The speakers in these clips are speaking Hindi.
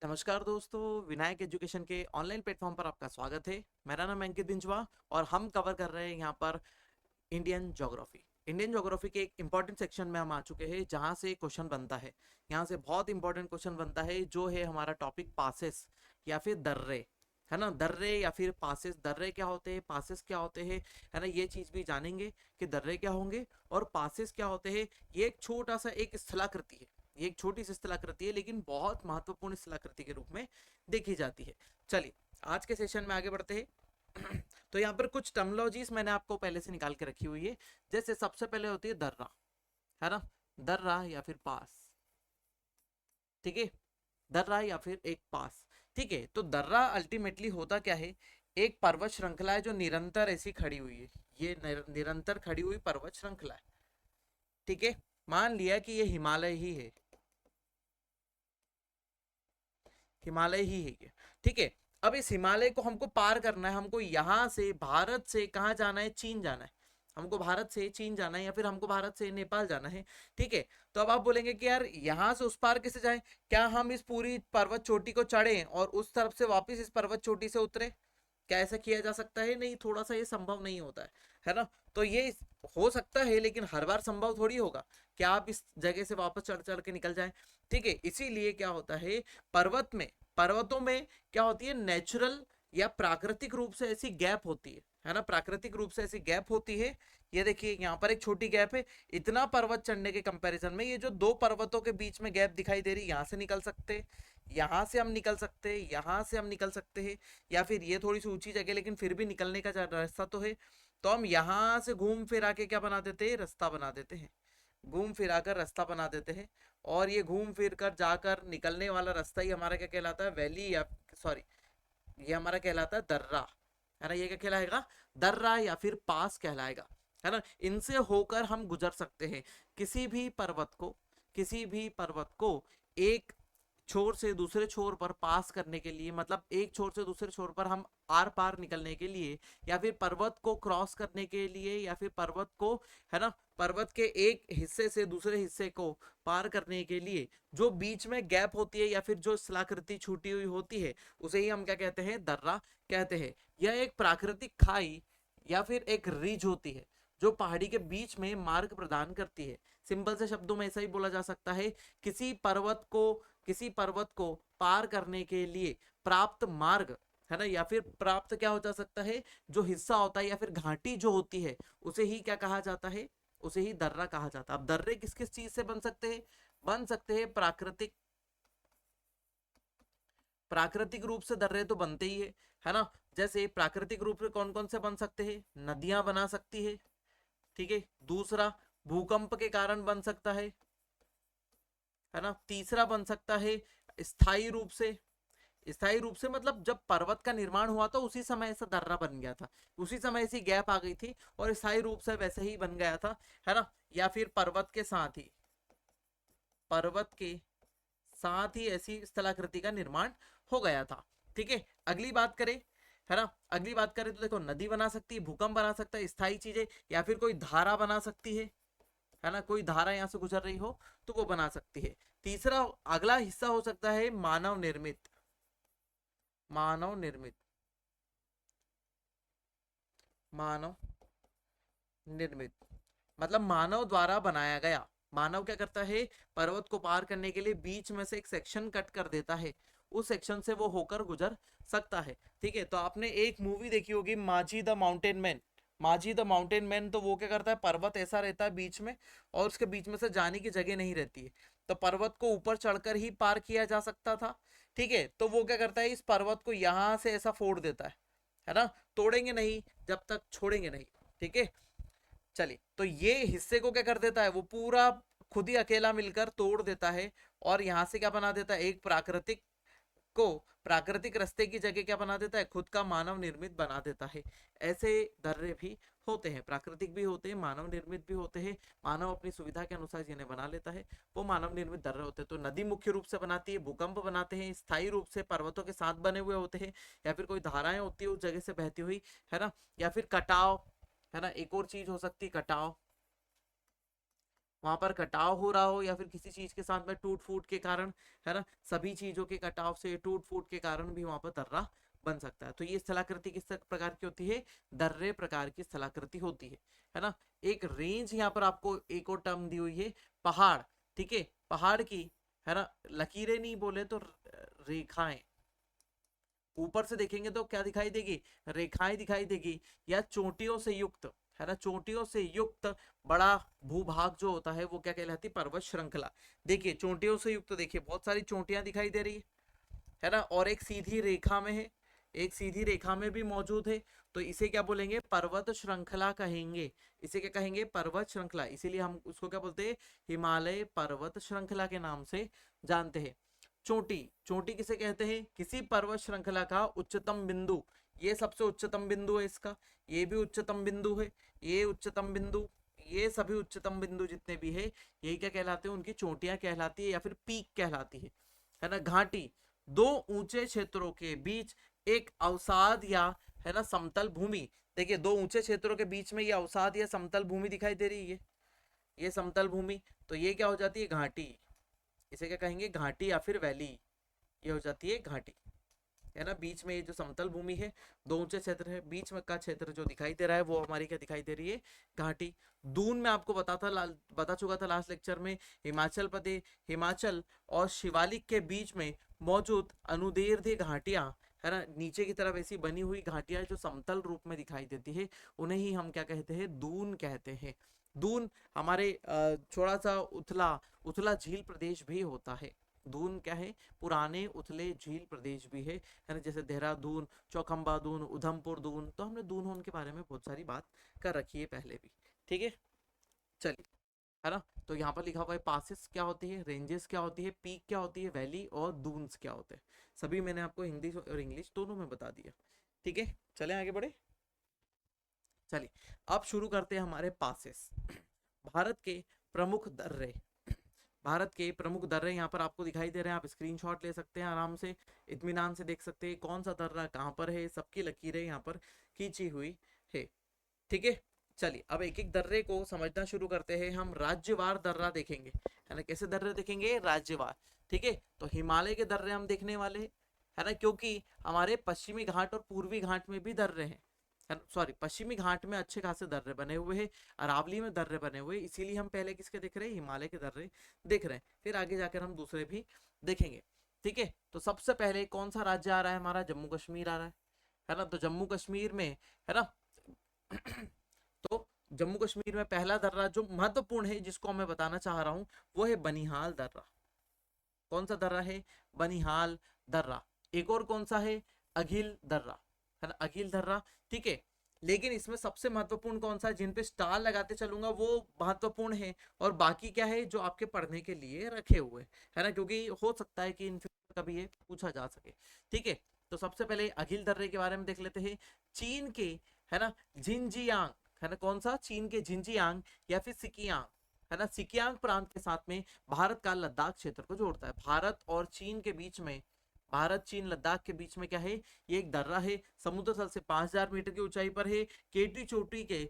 नमस्कार दोस्तों, विनायक एजुकेशन के ऑनलाइन प्लेटफॉर्म पर आपका स्वागत है। मेरा नाम अंकित बिंजवा और हम कवर कर रहे हैं यहाँ पर इंडियन ज्योग्राफी। इंडियन ज्योग्राफी के एक इंपॉर्टेंट सेक्शन में हम आ चुके हैं जहाँ से क्वेश्चन बनता है। यहाँ से बहुत इंपॉर्टेंट क्वेश्चन बनता है जो है हमारा टॉपिक पासेस या फिर दर्रे, है ना। दर्रे या फिर पासेस, दर्रे क्या होते हैं, पासेस क्या होते हैं, है ना। ये चीज भी जानेंगे कि दर्रे क्या होंगे और पासेस क्या होते हैं। ये एक छोटा सा एक स्थलाकृति है, ये एक छोटी सी स्थलाकृति है लेकिन बहुत महत्वपूर्ण स्थलाकृति के रूप में देखी जाती है। चलिए आज के सेशन में आगे बढ़ते हैं। तो यहाँ पर कुछ टर्मिनोलॉजीज मैंने आपको पहले से निकाल के रखी हुई है। जैसे सबसे पहले होती है दर्रा, है ना। दर्रा या फिर पास, ठीक है। दर्रा या फिर एक पास, ठीक है। तो दर्रा अल्टीमेटली होता क्या है, एक पर्वत श्रृंखला है जो निरंतर ऐसी खड़ी हुई है। ये निरंतर खड़ी हुई पर्वत श्रृंखला है, ठीक है। मान लिया कि ये हिमालय ही है, हिमालय ही है ये, ठीक है। अब इस हिमालय को हमको पार करना है, हमको यहां से भारत से कहाँ जाना है, चीन जाना है। हमको भारत से चीन जाना है या फिर हमको भारत से नेपाल जाना है, ठीक है। तो अब आप बोलेंगे कि यार यहाँ से उस पार कैसे जाए, क्या हम इस पूरी पर्वत चोटी को चढ़े और उस तरफ से वापस इस पर्वत चोटी से उतरे, क्या ऐसा किया जा सकता है? नहीं, थोड़ा सा ये संभव नहीं होता है ना। तो ये हो सकता है लेकिन हर बार संभव थोड़ी होगा क्या आप इस जगह से वापस चढ़ चढ़ के निकल जाएं, ठीक है। इसीलिए क्या होता है, पर्वत में, पर्वतों में क्या होती है, नेचुरल या प्राकृतिक रूप से ऐसी गैप होती है ना। प्राकृतिक रूप से ऐसी गैप होती है। ये देखिए यहाँ पर एक छोटी गैप है। इतना पर्वत चढ़ने के कंपैरिजन में ये जो दो पर्वतों के बीच में गैप दिखाई दे रही, यहाँ से निकल सकते हैं, यहाँ से हम निकल सकते हैं, यहाँ से हम निकल सकते हैं, या फिर ये थोड़ी सी ऊंची जगह लेकिन फिर भी निकलने का रास्ता तो है। तो हम यहाँ से घूम फिर आके क्या बना देते हैं, रास्ता बना देते हैं। घूम फिर आकर रास्ता बना देते हैं और ये घूम फिर कर जाकर निकलने वाला रास्ता ही हमारा क्या कहलाता है, वैली या सॉरी, ये हमारा कहलाता है दर्रा, है ना। ये क्या कहलाएगा, दर्रा या फिर पास कहलाएगा, है ना। इनसे होकर हम गुजर सकते हैं किसी भी पर्वत को, किसी भी पर्वत को एक छोर से दूसरे छोर पर पास करने के लिए, मतलब एक छोर से दूसरे छोर पर हम आर पार निकलने के लिए, या फिर पर्वत को क्रॉस करने के लिए, या फिर पर्वत को, है ना, पर्वत के एक हिस्से से दूसरे हिस्से को पार करने के लिए जो बीच में गैप होती है या फिर जो स्थलाकृति छूटी हुई होती है, उसे ही हम क्या कहते हैं, दर्रा कहते हैं। यह एक प्राकृतिक खाई या फिर एक रिज होती है जो पहाड़ी के बीच में मार्ग प्रदान करती है। सिंपल से शब्दों में ऐसा ही बोला जा सकता है, किसी पर्वत को, किसी पर्वत को पार करने के लिए प्राप्त मार्ग, है ना, या फिर प्राप्त क्या हो जा सकता है, जो हिस्सा होता है या फिर घाटी जो होती है, उसे ही क्या कहा जाता है, उसे ही दर्रा कहा जाता है। अब दर्रे किस किस चीज से बन सकते हैं, बन सकते हैं प्राकृतिक, प्राकृतिक रूप से दर्रे तो बनते ही है ना। जैसे प्राकृतिक रूप से कौन कौन से बन सकते हैं, नदियां बना सकती है, ठीक है। दूसरा, भूकंप के कारण बन सकता है ना। तीसरा बन सकता है स्थायी रूप से, स्थायी रूप से मतलब जब पर्वत का निर्माण हुआ तो उसी समय ऐसा दर्रा बन गया था, उसी समय ऐसी गैप आ गई थी और स्थायी रूप से वैसे ही बन गया था, है ना। या फिर पर्वत के साथ ही, पर्वत के साथ ही ऐसी स्थलाकृति का निर्माण हो गया था, ठीक है। अगली बात करें, है ना, अगली बात करें तो देखो, नदी बना सकती है, भूकंप बना सकता है, स्थायी चीजें, या फिर कोई धारा बना सकती है ना, कोई धारा यहाँ से गुजर रही हो तो वो बना सकती है। तीसरा, अगला हिस्सा हो सकता है मानव निर्मित, मानव निर्मित, मानव निर्मित मतलब मानव द्वारा बनाया गया। मानव क्या करता है, पर्वत को पार करने के लिए बीच में से एक सेक्शन कट कर देता है, उस सेक्शन से वो होकर गुजर सकता है, ठीक है। तो आपने एक मूवी देखी होगी, माझी द माउंटेन मैन, माझी द माउंटेन मैन। तो वो क्या करता है, पर्वत ऐसा रहता है बीच में और उसके बीच में से जाने की जगह नहीं रहती है, तो पर्वत को ऊपर चढ़कर ही पार किया जा सकता था, ठीक है। तो वो क्या करता है, इस पर्वत को यहां से ऐसा फोड़ देता है ना, तोड़ेंगे नहीं जब तक छोड़ेंगे नहीं, ठीक है। चलिए, तो ये हिस्से को क्या कर देता है, वो पूरा खुद ही अकेला मिलकर तोड़ देता है और यहां से क्या बना देता है, एक प्राकृतिक को, प्राकृतिक रास्ते की जगह क्या बना देता है, खुद का मानव निर्मित बना देता है। ऐसे दर्रे भी होते हैं, प्राकृतिक भी होते हैं, मानव निर्मित भी होते हैं। मानव अपनी सुविधा के अनुसार जिन्हें बना लेता है वो मानव निर्मित दर्रे होते हैं। तो नदी मुख्य रूप से बनाती है, भूकंप बनाते हैं, स्थायी रूप से पर्वतों के साथ बने हुए होते हैं, या फिर कोई धाराएं होती है उस जगह से बहती हुई, है ना। या फिर कटाव, है ना, एक और चीज हो सकती है कटाव, वहां पर कटाव हो रहा हो या फिर किसी चीज के साथ में टूट फूट के कारण, है ना, सभी चीजों के कटाव से टूट फूट के कारण भी वहां पर दर्रा बन सकता है। तो ये स्थलाकृति किस प्रकार की होती है, दर्रे प्रकार की स्थलाकृति होती है ना। एक रेंज यहाँ पर आपको एक और टर्म दी हुई है, पहाड़, ठीक है, पहाड़ की, है ना, लकीरें नहीं बोले तो रेखाएं, ऊपर से देखेंगे तो क्या दिखाई देगी, रेखाएं दिखाई देगी, या चोटियों से युक्त, है ना, चोटियों से युक्त बड़ा भूभाग जो होता है वो क्या कहलाती है, पर्वत श्रृंखला। देखिए चोटियों से युक्त, देखिए बहुत सारी चोटियां दिखाई दे रही है ना, और एक सीधी रेखा में है, एक सीधी रेखा में भी मौजूद है, तो इसे क्या बोलेंगे, पर्वत श्रृंखला कहेंगे। इसे क्या कहेंगे, पर्वत श्रृंखला, इसीलिए हम उसको क्या बोलते हैं, हिमालय पर्वत श्रृंखला के नाम से जानते हैं। चोटी, चोटी किसे कहते हैं, किसी पर्वत श्रृंखला का उच्चतम बिंदु, ये सबसे उच्चतम बिंदु है इसका, ये भी उच्चतम बिंदु है, ये उच्चतम बिंदु, ये सभी उच्चतम बिंदु जितने भी है, यही क्या कहलाते हैं, उनकी चोटियां कहलाती है या फिर पीक कहलाती है ना। घाटी, दो ऊंचे क्षेत्रों के बीच एक अवसाद या, है ना, समतल भूमि। देखिए दो ऊंचे क्षेत्रों के बीच में ये अवसाद या समतल भूमि दिखाई दे रही है, ये समतल भूमि, तो ये क्या हो जाती है, घाटी। इसे क्या कहेंगे, घाटी या फिर वैली, ये हो जाती है घाटी, है ना। बीच में ये जो समतल भूमि है, दो ऊंचे क्षेत्र है, बीच में का क्षेत्र जो दिखाई दे रहा है वो हमारी क्या दिखाई दे रही है, घाटी। दून में आपको बता चुका था लास्ट लेक्चर में, हिमाचल प्रदेश, हिमाचल और शिवालिक के बीच में मौजूद अनुदैर्ध्य घाटियां, है ना, नीचे की तरफ ऐसी बनी हुई घाटियां जो समतल रूप में दिखाई देती है, उन्हें ही हम क्या कहते हैं, दून कहते हैं। दून हमारे थोड़ा सा उथला उथला झील प्रदेश भी होता है। दून क्या है, पुराने उथले झील प्रदेश भी है ना, जैसे देहरादून, चौखंबा दून, उधमपुर दून, तो हमने दून होने के बारे में बहुत सारी बात कर रखी है पहले भी, ठीक है। चलिए, है ना, तो यहाँ पर लिखा हुआ है पासिस क्या होती है, रेंजेस क्या होती है, पीक क्या होती है, वैली और दून्स क्या होते हैं, सभी मैंने आपको हिंदी और इंग्लिश दोनों में बता दिया, ठीक है। चले आगे बढ़े, चलिए अब शुरू करते हैं हमारे पासिस। भारत के प्रमुख दर्रे, भारत के प्रमुख दर्रे यहाँ पर आपको दिखाई दे रहे हैं, आप स्क्रीनशॉट ले सकते हैं आराम से, इत्मीनान से देख सकते हैं कौन सा दर्रा कहाँ पर है, सबकी लकीरें यहाँ पर खींची हुई है, ठीक है। चलिए अब एक एक दर्रे को समझना शुरू करते हैं, हम राज्यवार दर्रा देखेंगे, है ना, कैसे दर्रे देखेंगे, राज्यवार, ठीक है। तो हिमालय के दर्रे हम देखने वाले हैं, है ना, क्योंकि हमारे पश्चिमी घाट और पूर्वी घाट में भी दर्रे हैं, सॉरी, पश्चिमी घाट में अच्छे खासे दर्रे बने हुए हैं, अरावली में दर्रे बने हुए हैं, इसीलिए हम पहले किसके देख रहे हैं, हिमालय के दर्रे देख रहे हैं, फिर आगे जाकर हम दूसरे भी देखेंगे, ठीक है। तो सबसे पहले कौन सा राज्य आ रहा है हमारा, जम्मू कश्मीर आ रहा है ना, तो जम्मू कश्मीर में, है ना, तो जम्मू कश्मीर में पहला दर्रा जो महत्वपूर्ण है जिसको मैं बताना चाह रहा हूं वो है बनिहाल दर्रा। कौन सा दर्रा है, बनिहाल दर्रा। एक और कौन सा है, अघिल दर्रा, है ना, अघिल दर्रा, ठीक है। लेकिन इसमें सबसे महत्वपूर्ण कौन सा है, जिन पे स्टार लगाते चलूंगा वो महत्वपूर्ण है, और बाकी क्या है जो आपके पढ़ने के लिए रखे हुए, है ना, क्योंकि हो सकता है कि इन कभी ये पूछा जा सके, ठीक है। तो सबसे पहले अघिल दर्रे के बारे में देख लेते हैं। चीन के, है ना, जिंजियांग, है ना, कौन सा, चीन के जिंजियांग या फिर सिकियांग, है ना, सिकियांग प्रांत के साथ में भारत का लद्दाख क्षेत्र को जोड़ता है। भारत और चीन के बीच में, भारत चीन लद्दाख के बीच में क्या है, ये एक दर्रा है, समुद्र तल से 5000 मीटर की ऊंचाई पर है। केटू चोटी के,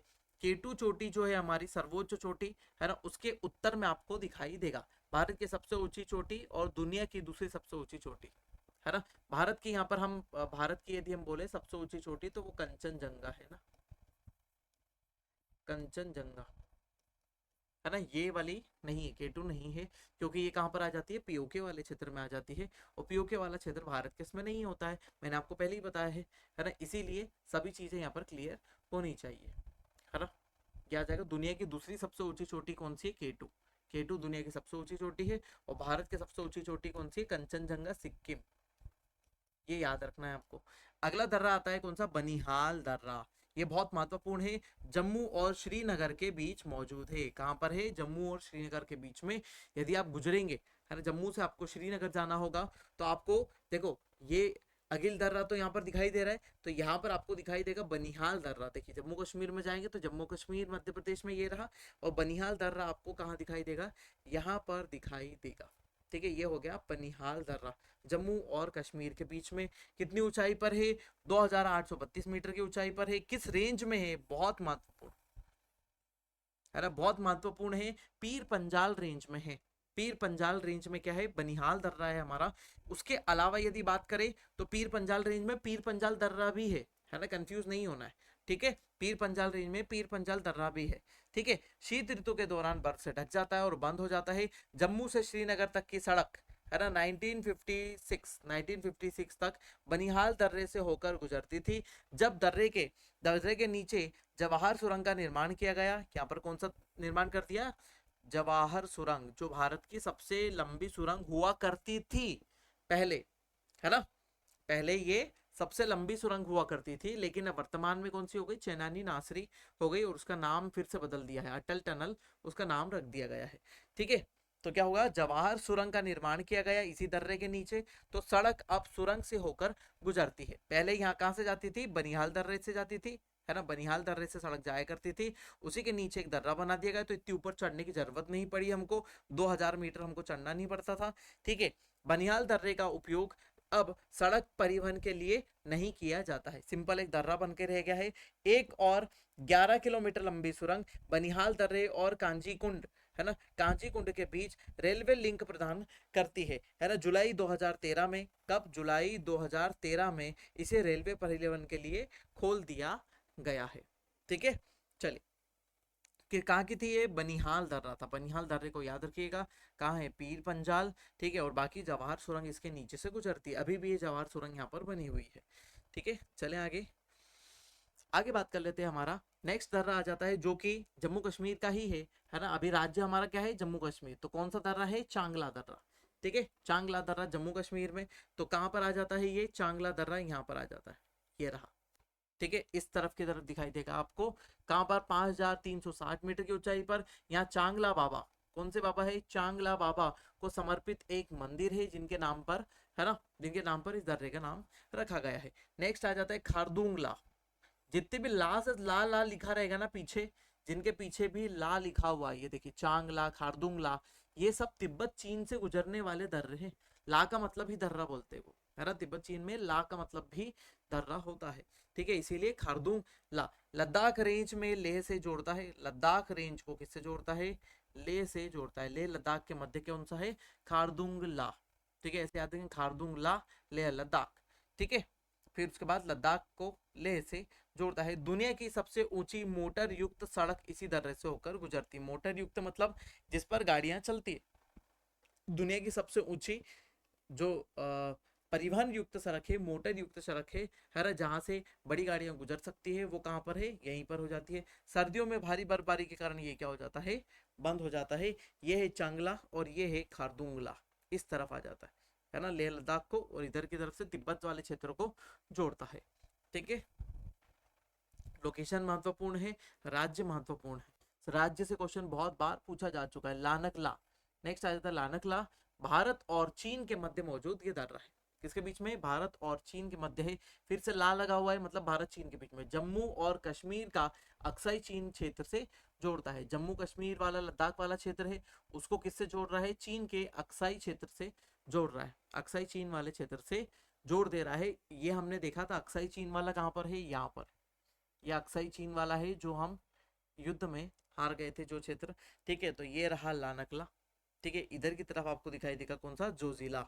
केटू चोटी जो है हमारी सर्वोच्च चोटी, है ना, उसके उत्तर में आपको दिखाई देगा, भारत की सबसे ऊंची चोटी और दुनिया की दूसरी सबसे ऊंची चोटी, है ना। भारत की यहाँ पर हम, भारत की यदि हम बोले सबसे ऊंची चोटी तो वो कंचनजंगा है ना, कंचनजंगा, है ना, ये वाली नहीं है, केटू नहीं है, क्योंकि ये कहाँ पर आ जाती है, पीओके वाले क्षेत्र में आ जाती है, और पीओके वाला क्षेत्र भारत के इसमें नहीं होता है, मैंने आपको पहले ही बताया है ना, इसीलिए सभी चीजें यहाँ पर क्लियर होनी चाहिए, है ना। क्या आ जाएगा, दुनिया की दूसरी सबसे ऊंची चोटी कौन सी है, केटू, केटू दुनिया की सबसे ऊंची चोटी है, और भारत की सबसे ऊंची चोटी कौन सी है, कंचनजंगा सिक्किम, ये याद रखना है आपको। अगला दर्रा आता है कौन सा, बनिहाल दर्रा, ये बहुत महत्वपूर्ण है, जम्मू और श्रीनगर के बीच मौजूद है। कहाँ पर है, जम्मू और श्रीनगर के बीच में, यदि आप गुजरेंगे, है ना, जम्मू से आपको श्रीनगर जाना होगा तो आपको, देखो ये अगिल दर्रा तो यहाँ पर दिखाई दे रहा है, तो यहाँ पर आपको दिखाई देगा बनिहाल दर्रा। देखिए जम्मू कश्मीर में जाएंगे तो जम्मू कश्मीर मध्य प्रदेश में ये रहा, और बनिहाल दर्रा आपको कहाँ दिखाई देगा, यहाँ पर दिखाई देगा, ठीक है। ये हो गया बनिहाल दर्रा, जम्मू और कश्मीर के बीच में, कितनी ऊंचाई पर है, 2832 मीटर की ऊंचाई पर है, किस रेंज में है, बहुत महत्वपूर्ण, है ना, बहुत महत्वपूर्ण है, पीर पंजाल रेंज में है। पीर पंजाल रेंज में क्या है, बनिहाल दर्रा है हमारा। उसके अलावा यदि बात करें तो पीर पंजाल रेंज में पीर पंजाल दर्रा भी है ना, कंफ्यूज नहीं होना है, ठीक है। पीर पंजाल रेंज में पीर पंजाल दर्रा भी है, ठीक है। शीत ऋतु के दौरान बर्फ से ढक जाता है और बंद हो जाता है। जम्मू से श्रीनगर तक की सड़क, है ना, 1956 तक बनिहाल दर्रे से होकर गुजरती थी। जब दर्रे के नीचे जवाहर सुरंग का निर्माण किया गया, यहाँ पर कौन सा निर्माण कर दिया, जवाहर सुरंग, जो भारत की सबसे लंबी सुरंग हुआ करती थी पहले, है ना, पहले ये सबसे लंबी सुरंग हुआ करती थी, लेकिन अब वर्तमान में कौन सी हो गई, चेनानी नासरी हो गई, और उसका नाम फिर से बदल दिया है, अटल टनल उसका नाम रख दिया गया है, ठीक है। तो क्या होगा, जवाहर सुरंग का निर्माण किया गया इसी दर्रे के नीचे, तो सड़क अब सुरंग से होकर गुजरती है। पहले यहाँ कहाँ से जाती थी, बनिहाल दर्रे से जाती थी, है ना, बनिहाल दर्रे से सड़क जाया करती थी। उसी के नीचे एक दर्रा बना दिया गया, तो इतनी ऊपर चढ़ने की जरूरत नहीं पड़ी हमको, 2000 मीटर हमको चढ़ना नहीं पड़ता था, ठीक है। बनिहाल दर्रे का उपयोग अब सड़क परिवहन के लिए नहीं किया जाता है, सिंपल एक दर्रा बन के रह गया है। एक और 11 किलोमीटर लंबी सुरंग बनिहाल दर्रे और कांजी कुंड, है ना, कांजी कुंड के बीच रेलवे लिंक प्रदान करती है ना। जुलाई 2013 में, कब, जुलाई 2013 में इसे रेलवे परिवहन के लिए खोल दिया गया है, ठीक है। चलिए, कि कहाँ की थी ये, बनिहाल दर्रा था, बनिहाल दर्रे को याद रखिएगा, कहाँ है, पीर पंजाल, ठीक है। और बाकी जवाहर सुरंग इसके नीचे से गुजरती है, अभी भी ये जवाहर सुरंग यहाँ पर बनी हुई है, ठीक है। चले आगे, आगे बात कर लेते हैं। हमारा नेक्स्ट दर्रा आ जाता है जो कि जम्मू कश्मीर का ही है ना, अभी राज्य हमारा क्या है, जम्मू कश्मीर, तो कौन सा दर्रा है, चांगला दर्रा, ठीक है। चांगला दर्रा जम्मू कश्मीर में, तो कहाँ पर आ जाता है ये चांगला दर्रा, यहाँ पर आ जाता है, ये रहा, ठीक है। इस तरफ की तरफ दिखाई देगा आपको, कहां पर, 5360 मीटर की ऊंचाई पर। यहाँ चांगला बाबा, कौन से बाबा है, चांगला बाबा को समर्पित एक मंदिर है, जिनके नाम पर, है ना, जिनके नाम पर इस दर्रे का नाम रखा गया है। नेक्स्ट आ जाता है खारदुंगला। जितने भी ला से ला ला लिखा रहेगा ना पीछे, जिनके पीछे भी ला लिखा हुआ है, ये देखिए, चांगला, खारदुंगला, ये सब तिब्बत चीन से गुजरने वाले दर्रे हैं। ला का मतलब ही दर्रा बोलते हैं वो, है ना, तिब्बत चीन में ला का मतलब भी दर्रा होता है, ठीक है। इसीलिए खारदुंग ला लद्दाख रेंज में लेह से जोड़ता है, लद्दाख रेंज को किससे जोड़ता है, लेह से जोड़ता है। लेह लद्दाख के मध्य कौन सा है, खारदुंग ला, ठीक है, ऐसे याद रखें, खारदुंग ला, लेह लद्दाख, ठीक है। फिर उसके बाद लद्दाख को लेह से जोड़ता है। दुनिया की सबसे ऊंची मोटर युक्त सड़क इसी दर्रे से होकर गुजरती है। मोटर युक्त मतलब जिस पर गाड़ियां चलती है। दुनिया की सबसे ऊंची जो परिवहन युक्त सड़क है, मोटर युक्त सड़क है ना, जहां से बड़ी गाड़ियां गुजर सकती है, वो कहां पर है, यहीं पर हो जाती है। सर्दियों में भारी बर्फबारी के कारण ये क्या हो जाता है, बंद हो जाता है। ये है चांगला और ये है खारदुंगला, इस तरफ आ जाता है ना, लेह लद्दाख को, और इधर की तरफ से तिब्बत वाले क्षेत्रों को जोड़ता है, ठीक है। लोकेशन महत्वपूर्ण है, राज्य महत्वपूर्ण है। राज्य से क्वेश्चन बहुत बार पूछा जा चुका है, लानकला। नेक्स्ट आ जाता है लानकला, भारत और चीन के मध्य मौजूद ये दर्रा है। किसके बीच में, भारत और चीन के मध्य है। फिर से ला लगा हुआ है, मतलब भारत चीन के बीच में। जम्मू और कश्मीर का अक्साई चीन क्षेत्र से जोड़ता है। जम्मू कश्मीर वाला लद्दाख वाला क्षेत्र है, उसको किससे जोड़ रहा है, चीन के अक्साई क्षेत्र से जोड़ रहा है, अक्साई चीन वाले क्षेत्र से जोड़ दे रहा है। ये हमने देखा था, अक्साई चीन वाला कहाँ पर है, यहाँ पर, ये अक्साई चीन वाला है जो हम युद्ध में हार गए थे, जो क्षेत्र, ठीक है। तो ये रहा लानकला, ठीक है। इधर की तरफ आपको दिखाई देगा कौन सा, जोजिला,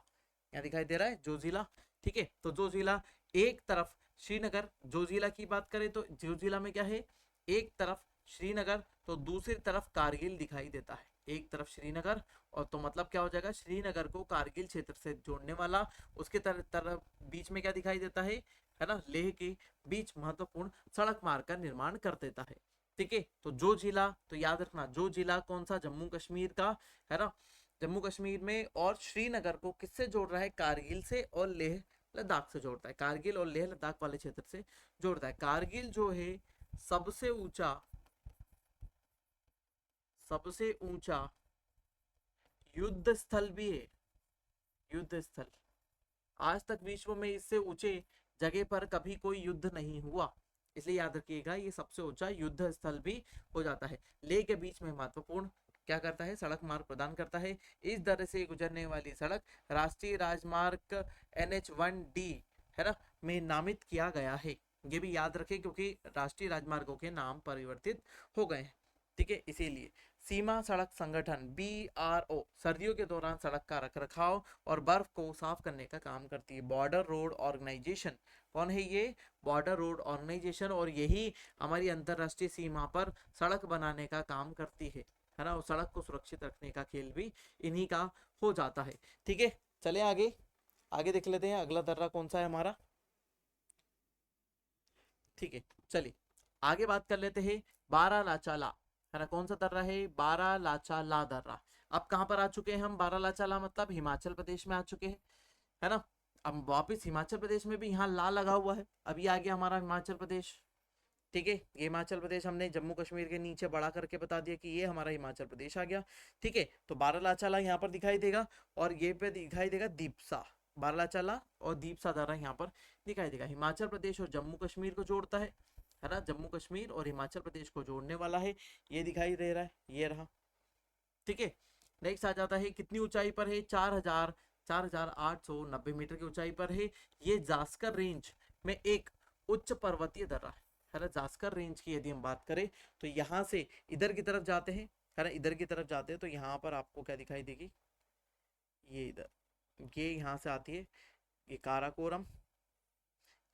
यहाँ दिखाई दे रहा है जोजिला, ठीक है। तो जोजिला एक तरफ श्रीनगर, जोजिला की बात करें तो जोजिला में क्या है, एक तरफ श्रीनगर तो दूसरी तरफ कारगिल दिखाई देता है, एक तरफ श्रीनगर, और तो मतलब क्या हो जाएगा, श्रीनगर को कारगिल क्षेत्र से जोड़ने वाला। उसके तरफ बीच में क्या दिखाई देता है ना, लेह के बीच महत्वपूर्ण सड़क मार्ग का निर्माण कर देता है, ठीक है। तो जो जिला, तो याद रखना, जो जिला कौन सा, जम्मू कश्मीर का, है ना, जम्मू कश्मीर में, और श्रीनगर को किससे जोड़ रहा है, कारगिल से और लेह लद्दाख से जोड़ता है, कारगिल और लेह लद्दाख वाले क्षेत्र से जोड़ता है। कारगिल जो है सबसे ऊंचा, सबसे ऊंचा युद्ध स्थल भी है, युद्ध स्थल। आज तक विश्व में इससे ऊंचे जगह पर कभी कोई युद्ध नहीं हुआ, इसलिए याद रखिएगा ये सबसे ऊंचा युद्ध स्थल भी हो जाता है। लेह के बीच में महत्वपूर्ण क्या करता है, सड़क मार्ग प्रदान करता है। इस दर्रे से गुजरने वाली सड़क राष्ट्रीय राजमार्ग NH1D, है ना, में नामित किया गया है। ये भी याद रखें क्योंकि राष्ट्रीय राजमार्गों के नाम परिवर्तित हो गए हैं। ठीक है। इसीलिए सीमा सड़क संगठन BRO सर्दियों के दौरान सड़क का रखरखाव और बर्फ को साफ करने का काम करती है। बॉर्डर रोड ऑर्गेनाइजेशन कौन है ये? बॉर्डर रोड ऑर्गेनाइजेशन, और यही हमारी अंतरराष्ट्रीय सीमा पर सड़क बनाने का काम करती है ना। और सड़क को सुरक्षित रखने का खेल भी इन्हीं का हो जाता है। ठीक है, चले आगे आगे देख लेते हैं अगला दर्रा कौन सा है हमारा। ठीक है, चलिए आगे बात कर लेते हैं बारालाचाला, है ना। कौन सा दर्रा है? बारालाचाला दर्रा। अब कहाँ पर आ चुके हैं हम? बारालाचाला मतलब हिमाचल प्रदेश में आ चुके हैं, है ना। अब वापिस हिमाचल प्रदेश में भी यहाँ ला लगा हुआ है, अभी आ गया हमारा हिमाचल प्रदेश। ठीक है, ये हिमाचल प्रदेश हमने जम्मू कश्मीर के नीचे बड़ा करके बता दिया कि ये हमारा हिमाचल प्रदेश आ गया। ठीक है, तो बारालाचाला यहाँ पर दिखाई देगा, और ये पे दिखाई देगा दीपसा। बारालाचाला और दीपसा दर्रा यहाँ पर दिखाई देगा। हिमाचल प्रदेश और जम्मू कश्मीर को जोड़ता है ना। जम्मू कश्मीर और हिमाचल प्रदेश को जोड़ने वाला है, ये दिखाई दे रहा है, ये रहा। ठीक है, नेक्स्ट आ जाता है कितनी ऊंचाई पर है? 4,890 मीटर की ऊंचाई पर है। ये जास्कर रेंज में एक उच्च पर्वतीय दर्रा है ना। जास्कर रेंज की यदि हम बात करें तो यहाँ से इधर की तरफ जाते हैं, है ना। इधर की तरफ जाते हैं तो यहाँ पर आपको क्या दिखाई देगी? ये इधर, ये यहाँ से आती है ये काराकोरम,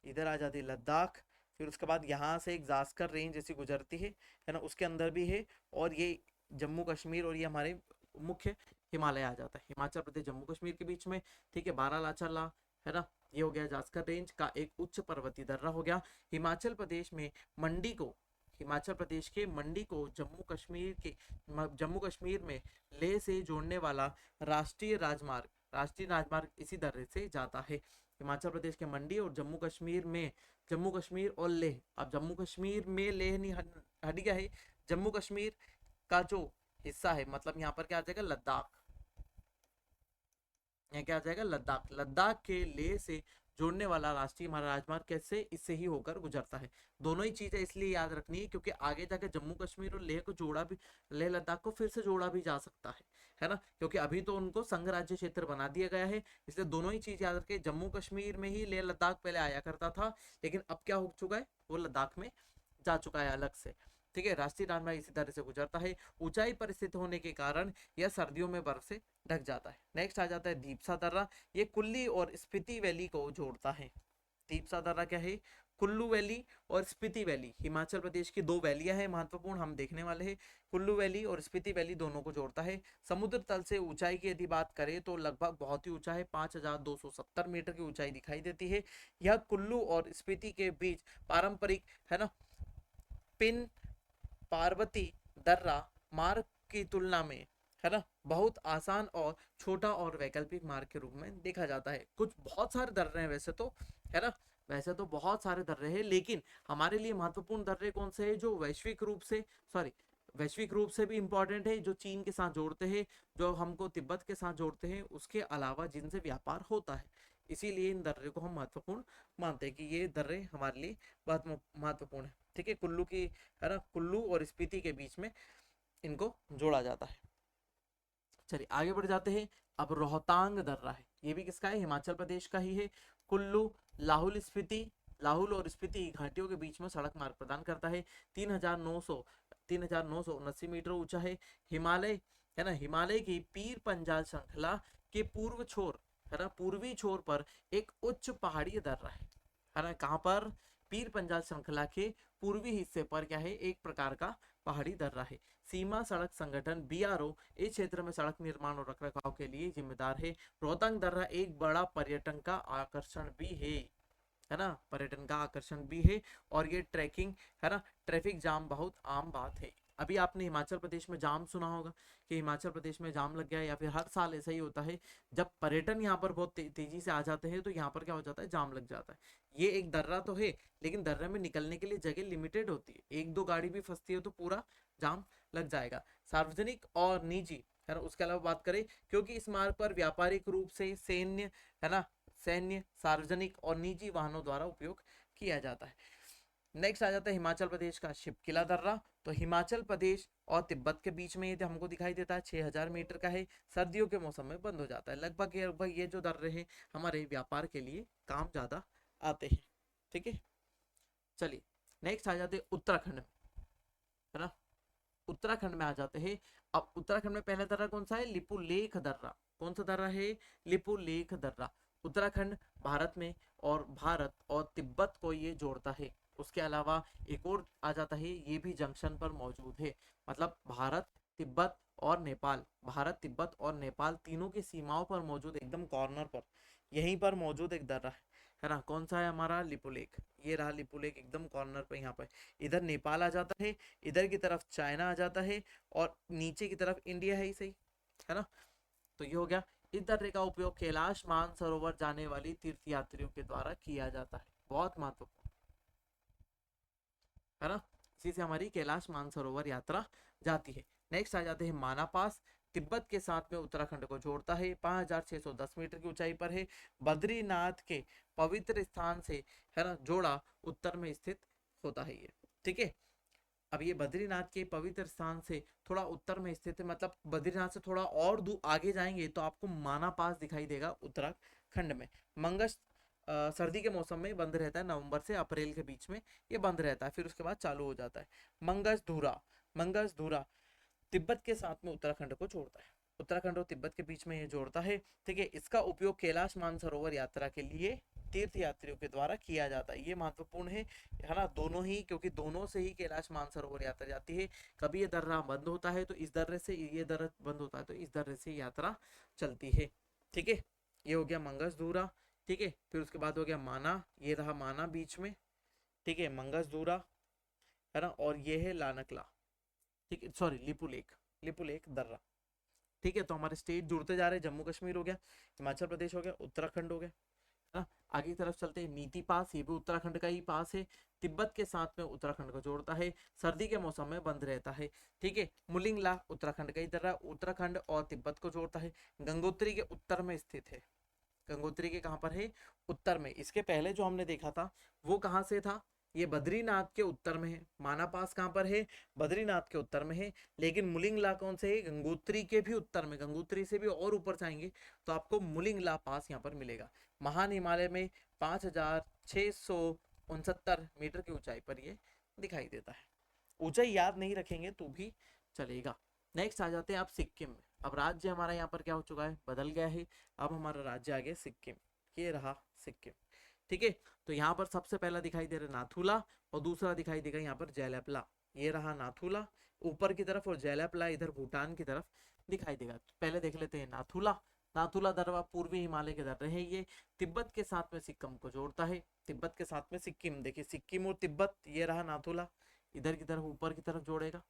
इधर आ जाती है लद्दाख, फिर उसके बाद यहाँ से एक जास्कर रेंज जैसी गुजरती है ना, उसके अंदर भी है। और ये जम्मू कश्मीर और ये हमारे मुख्य हिमालय आ जाता है, हिमाचल प्रदेश जम्मू कश्मीर के बीच में। ठीक है, बारालाचाला, है ना, ये हो गया जास्कर रेंज का एक उच्च पर्वतीय दर्रा हो गया। हिमाचल प्रदेश में मंडी को, हिमाचल प्रदेश के मंडी को जम्मू कश्मीर में लेह से जोड़ने वाला राष्ट्रीय राजमार्ग इसी दर्रे से जाता है। हिमाचल प्रदेश के मंडी और जम्मू कश्मीर और लेह, अब जम्मू कश्मीर में लेह नहीं हट गया है, जम्मू कश्मीर का जो हिस्सा है, मतलब यहाँ पर क्या आ जाएगा? लद्दाख। यहाँ क्या आ जाएगा? लद्दाख। लद्दाख के लेह से जोड़ने वाला राष्ट्रीय राजमार्ग कैसे? इससे ही होकर गुजरता है। दोनों ही चीजें इसलिए याद रखनी है क्योंकि आगे जाके जम्मू कश्मीर और लेह को जोड़ा भी, लेह लद्दाख को फिर से जोड़ा भी जा सकता है ना। क्योंकि अभी तो उनको संघ राज्य क्षेत्र बना दिया गया है, इसलिए दोनों ही चीज याद रखे। जम्मू कश्मीर में ही लेह लद्दाख पहले आया करता था, लेकिन अब क्या हो चुका है? वो लद्दाख में जा चुका है अलग से। ठीक है, राष्ट्रीय राजमार्ग इसी तरह से गुजरता है। ऊंचाई पर स्थित होने के कारण यह सर्दियों में बर्फ से ढक जाता है। नेक्स्ट आ जाता है दीपसा दर्रा, ये कुल्ली और स्पीति वैली को जोड़ता है। दीपसा दर्रा क्या है? कुल्लू वैली और स्पीति वैली, हिमाचल प्रदेश की दो वैलियां हैं महत्वपूर्ण, हम देखने वाले हैं। कुल्लू वैली और स्पीति वैली दोनों को जोड़ता है। समुद्र तल से ऊंचाई की यदि बात करें तो लगभग बहुत ही ऊंचा है, 5,270 मीटर की ऊंचाई दिखाई देती है। यह कुल्लू और स्पीति के बीच पारंपरिक, है ना, पिन पार्वती दर्रा मार्ग की तुलना में, है ना, बहुत आसान और छोटा और वैकल्पिक मार्ग के रूप में देखा जाता है। कुछ बहुत सारे दर्रे हैं वैसे तो, है ना, वैसे तो बहुत सारे दर्रे हैं, लेकिन हमारे लिए महत्वपूर्ण दर्रे कौन से हैं जो वैश्विक रूप से भी इंपॉर्टेंट है, जो चीन के साथ जोड़ते हैं, जो हमको तिब्बत के साथ जोड़ते हैं, उसके अलावा जिनसे व्यापार होता है। इसीलिए इन दर्रे को हम महत्वपूर्ण मानते हैं कि ये दर्रे हमारे लिए बहुत महत्वपूर्ण है। ठीक है, कुल्लू की, है ना, कुल्लू और स्पीति के बीच में इनको जोड़ा जाता है। चलिए आगे बढ़ जाते हैं। अब रोहतांग दर्रा है, ये भी किसका है? हिमाचल प्रदेश का ही है। कुल्लू लाहौल और स्पीति घाटियों के बीच में सड़क मार्ग प्रदान करता है। 3,979 मीटर ऊंचा है। हिमालय, है ना, हिमालय की पीर पंजाल श्रृंखला के पूर्वी छोर पर एक उच्च पहाड़ी दर्रा है ना। कहाँ पर? पीर पंजाल श्रृंखला के पूर्वी हिस्से पर क्या है? एक प्रकार का पहाड़ी दर्रा है। सीमा सड़क संगठन BRO इस क्षेत्र में सड़क निर्माण और रखरखाव के लिए जिम्मेदार है। रोहतांग दर्रा एक बड़ा पर्यटन का आकर्षण भी है ना, पर्यटन का आकर्षण भी है। और ये ट्रैकिंग, है ना, ट्रैफिक जाम बहुत आम बात है। अभी आपने हिमाचल प्रदेश में जाम सुना होगा कि हिमाचल प्रदेश में जाम लग गया है, या फिर हर साल ऐसा ही होता है जब पर्यटन यहाँ पर बहुत तेजी से आ जाते हैं तो यहाँ पर क्या हो जाता है? जाम लग जाता है। ये एक दर्रा तो है, लेकिन दर्रे में निकलने के लिए जगह लिमिटेड होती है, एक दो गाड़ी भी फंसती है तो पूरा जाम लग जाएगा। सार्वजनिक और निजी, है ना, उसके अलावा बात करें, क्योंकि इस मार्ग पर व्यापारिक रूप से सैन्य, सार्वजनिक और निजी वाहनों द्वारा उपयोग किया जाता है। नेक्स्ट आ जाता है हिमाचल प्रदेश का शिपकिला दर्रा। तो हिमाचल प्रदेश और तिब्बत के बीच में ये हमको दिखाई देता है, 6,000 मीटर का है। सर्दियों के मौसम में बंद हो जाता है। लगभग ये जो दर्रे हैं हमारे व्यापार के लिए काम ज्यादा आते हैं। ठीक है, चलिए नेक्स्ट आ जाते हैं उत्तराखंड में, है ना। उत्तराखंड में आ जाते हैं। अब उत्तराखंड में पहला दर्रा कौन सा है? लिपुलेख दर्रा। कौन सा दर्रा है? लिपुलेख दर्रा। उत्तराखंड भारत में, और भारत और तिब्बत को ये जोड़ता है। उसके अलावा एक और आ जाता है, ये भी जंक्शन पर मौजूद है। मतलब भारत, तिब्बत और नेपाल, भारत, तिब्बत और नेपाल तीनों की सीमाओं पर मौजूद, एकदम कॉर्नर पर यहीं पर मौजूद एक दर्रा है ना। कौन सा है हमारा? लिपुलेख। ये रहा लिपुलेख, एकदम कॉर्नर पे यहाँ पे। इधर नेपाल आ जाता है, इधर की तरफ चाइना आ जाता है, और नीचे की तरफ इंडिया है ही सही, है ना। तो ये हो गया। इस दर्रे का उपयोग कैलाश मानसरोवर जाने वाली तीर्थयात्रियों के द्वारा किया जाता है। बहुत महत्वपूर्ण, है ना। इसी से हमारी कैलाश मानसरोवर यात्रा जाती है। नेक्स्ट आ जाते हैं माना पास। तिब्बत के साथ में उत्तराखंड को जोड़ता है। 5610 मीटर की ऊंचाई पर है। बद्रीनाथ के पवित्र स्थान से, है ना, जोड़ा उत्तर में स्थित होता है ये। ठीक है। अब ये बद्रीनाथ के पवित्र स्थान से थोड़ा उत्तर में स्थित है, मतलब बद्रीनाथ से थोड़ा और दूर आगे जाएंगे तो आपको माना पास दिखाई देगा उत्तराखंड में। मंगस सर्दी के मौसम में बंद रहता है, नवंबर से अप्रैल के बीच में ये बंद रहता है, फिर उसके बाद चालू हो जाता है। मंगस धूरा, मंगस धूरा तिब्बत के साथ में उत्तराखंड को जोड़ता है। उत्तराखंड और तिब्बत के बीच में ये जोड़ता है। ठीक है। इसका उपयोग कैलाश मानसरोवर यात्रा के लिए तीर्थ यात्रियों के द्वारा किया जाता है। ये महत्वपूर्ण है ना, दोनों ही, क्योंकि दोनों से ही कैलाश मानसरोवर यात्रा जाती है। कभी ये दर्रा बंद होता है तो इस दर्रे से, ये दर्रा बंद होता है तो इस दर्रे से यात्रा चलती है। ठीक है। ये हो गया मंगस धूरा। ठीक है। फिर उसके बाद हो गया माना, ये रहा माना बीच में। ठीक है। मंगस धूरा, है ना, और ये है लानकला। ठीक है, सॉरी, लिपुलेख, लिपुलेख दर्रा। ठीक है। तो हमारे स्टेट जुड़ते जा रहे हैं। जम्मू कश्मीर हो गया, हिमाचल प्रदेश हो गया, उत्तराखंड हो गया, है ना। आगे की तरफ चलते हैं। नीति पास, ये भी उत्तराखंड का ही पास है। तिब्बत के साथ में उत्तराखंड को जोड़ता है। सर्दी के मौसम में बंद रहता है। ठीक है। मुलिंगला उत्तराखंड का ही दर्रा, उत्तराखंड और तिब्बत को जोड़ता है। गंगोत्री के उत्तर में स्थित है। गंगोत्री के कहां पर है? उत्तर में। इसके पहले जो हमने देखा था वो कहां से था? ये बद्रीनाथ के उत्तर में है। माना पास कहां पर है? बद्रीनाथ के उत्तर में है। लेकिन मुलिंगला कौन से है? गंगोत्री के भी उत्तर में। गंगोत्री से भी और ऊपर जाएंगे तो आपको मुलिंगला पास यहाँ पर मिलेगा। महान हिमालय में 5669 मीटर की ऊंचाई पर ये दिखाई देता है। ऊंचाई याद नहीं रखेंगे तो भी चलेगा। नेक्स्ट आ जाते हैं आप सिक्किम में। अब राज्य हमारा यहाँ पर क्या हो चुका है? बदल गया है। अब हमारा राज्य आ गया सिक्किम। ये रहा सिक्किम। ठीक है। तो यहाँ पर सबसे पहला दिखाई दे रहा है नाथुला, और दूसरा दिखाई देगा यहाँ पर जैलपला। ये रहा नाथुला ऊपर की तरफ, और जैलपला इधर भूटान की तरफ दिखाई देगा। तो पहले देख लेते हैं नाथुला। नाथुला दर्रा पूर्वी हिमालय के दर्रे है। ये तिब्बत के साथ में सिक्किम को जोड़ता है। तिब्बत के साथ में सिक्किम, देखिए सिक्किम और तिब्बत, ये रहा नाथुला, इधर की तरफ ऊपर की तरफ जोड़ेगा।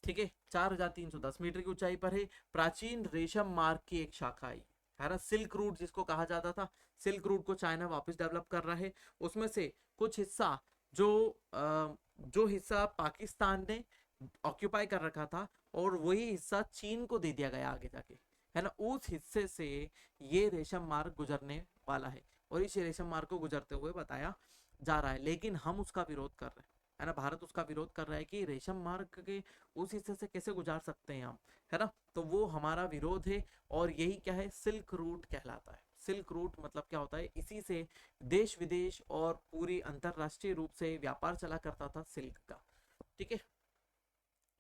ठीक है। 4310 मीटर की ऊंचाई पर है। प्राचीन रेशम मार्ग की एक शाखा है ना, सिल्क रूट जिसको कहा जाता था। सिल्क रूट को चाइना वापस डेवलप कर रहा है। उसमें से कुछ हिस्सा जो जो हिस्सा पाकिस्तान ने ऑक्यूपाई कर रखा था, और वही हिस्सा चीन को दे दिया गया आगे जाके, है ना। उस हिस्से से ये रेशम मार्ग गुजरने वाला है, और इस रेशम मार्ग को गुजरते हुए बताया जा रहा है। लेकिन हम उसका विरोध कर रहे हैं, है ना। भारत उसका विरोध कर रहा है कि रेशम मार्ग के उस हिस्से से कैसे गुजार सकते हैं हम, है ना। तो वो हमारा विरोध है, और यही क्या है? सिल्क रूट कहलाता है। सिल्क रूट मतलब क्या होता है? इसी से देश विदेश और पूरी अंतरराष्ट्रीय रूप से व्यापार चला करता था सिल्क का। ठीक है।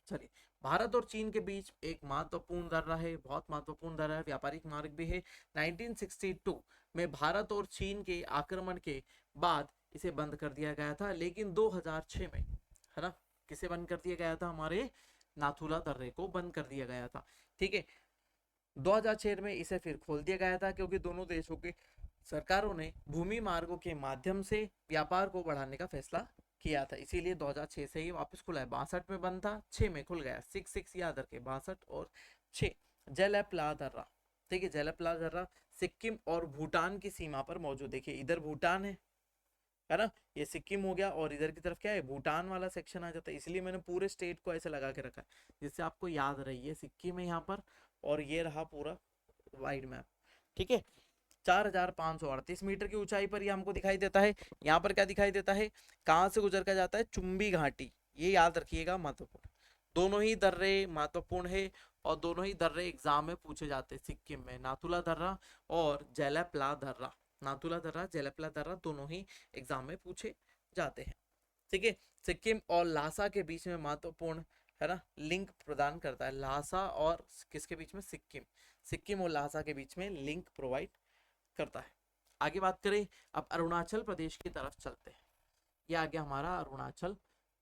चलिए, भारत और चीन के बीच एक महत्वपूर्ण दर्रा है, बहुत महत्वपूर्ण दर्रा है, व्यापारिक मार्ग भी है। 1962 में भारत और चीन के आक्रमण के बाद इसे बंद कर दिया गया था। लेकिन 2006 में, है ना, किसे बंद कर दिया गया था? हमारे नाथुला दर्रे को बंद कर दिया गया था। ठीक है। 2006 में इसे फिर खोल दिया गया था, क्योंकि दोनों देशों के सरकारों ने भूमि मार्गों के माध्यम से व्यापार को बढ़ाने का फैसला किया था। इसीलिए 2006 से ही वापस खुला है। 62 में बंद था, 6 में खुल गया। 6 याद रखे, 62 और 6। जैलपला दर्रा, ठीक है। जैलपला दर्रा सिक्किम और भूटान की सीमा पर मौजूद। देखिए इधर भूटान है ना, ये सिक्किम हो गया, और इधर की तरफ क्या है? भूटान वाला सेक्शन आ जाता है। इसलिए मैंने पूरे स्टेट को ऐसे लगा के रखा है जिससे आपको याद रही। ये सिक्किम है यहाँ पर, और ये रहा पूरा वाइड मैप। ठीक है। 4538 मीटर की ऊंचाई पर ये हमको दिखाई देता है। यहाँ पर क्या दिखाई देता है? कहाँ से गुजर कर जाता है? चुंबी घाटी। ये याद रखिएगा, महत्वपूर्ण। दोनों ही दर्रे महत्वपूर्ण है, और दोनों ही दर्रे एग्जाम में पूछे जाते हैं। सिक्किम में नाथुला दर्रा और जैलपला दर्रा, नाथुला दर्रा, जैलपला दर्रा, दोनों ही एग्जाम में पूछे जाते हैं। ठीक है। सिक्किम और लासा के बीच में महत्वपूर्ण, है ना, लिंक प्रदान करता है ल्हासा और किसके बीच में, सिक्किम, सिक्किम और ल्हासा के बीच में लिंक प्रोवाइड करता है। आगे बात करें, अब अरुणाचल प्रदेश की तरफ चलते हैं। ये आ गया हमारा अरुणाचल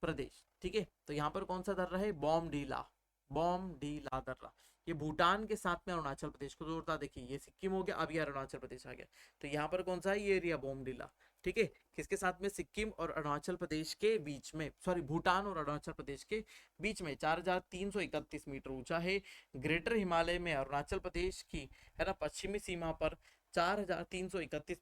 प्रदेश, ठीक है। तो यहाँ पर कौन सा दर्रा है, बॉमडीला, बॉमडीला दर्रा। ये भूटान के साथ में अरुणाचल प्रदेश को जोड़ता है। देखिए ये सिक्किम हो गया, अब ये अरुणाचल प्रदेश आ गया। तो यहाँ पर कौन सा है, ये एरिया बॉमडीला, ठीक है। किसके साथ में, सिक्किम और अरुणाचल प्रदेश के बीच में, सॉरी भूटान और अरुणाचल प्रदेश के बीच में 4331 मीटर ऊंचा है। ग्रेटर हिमालय में अरुणाचल प्रदेश की, है ना, पश्चिमी सीमा पर 4331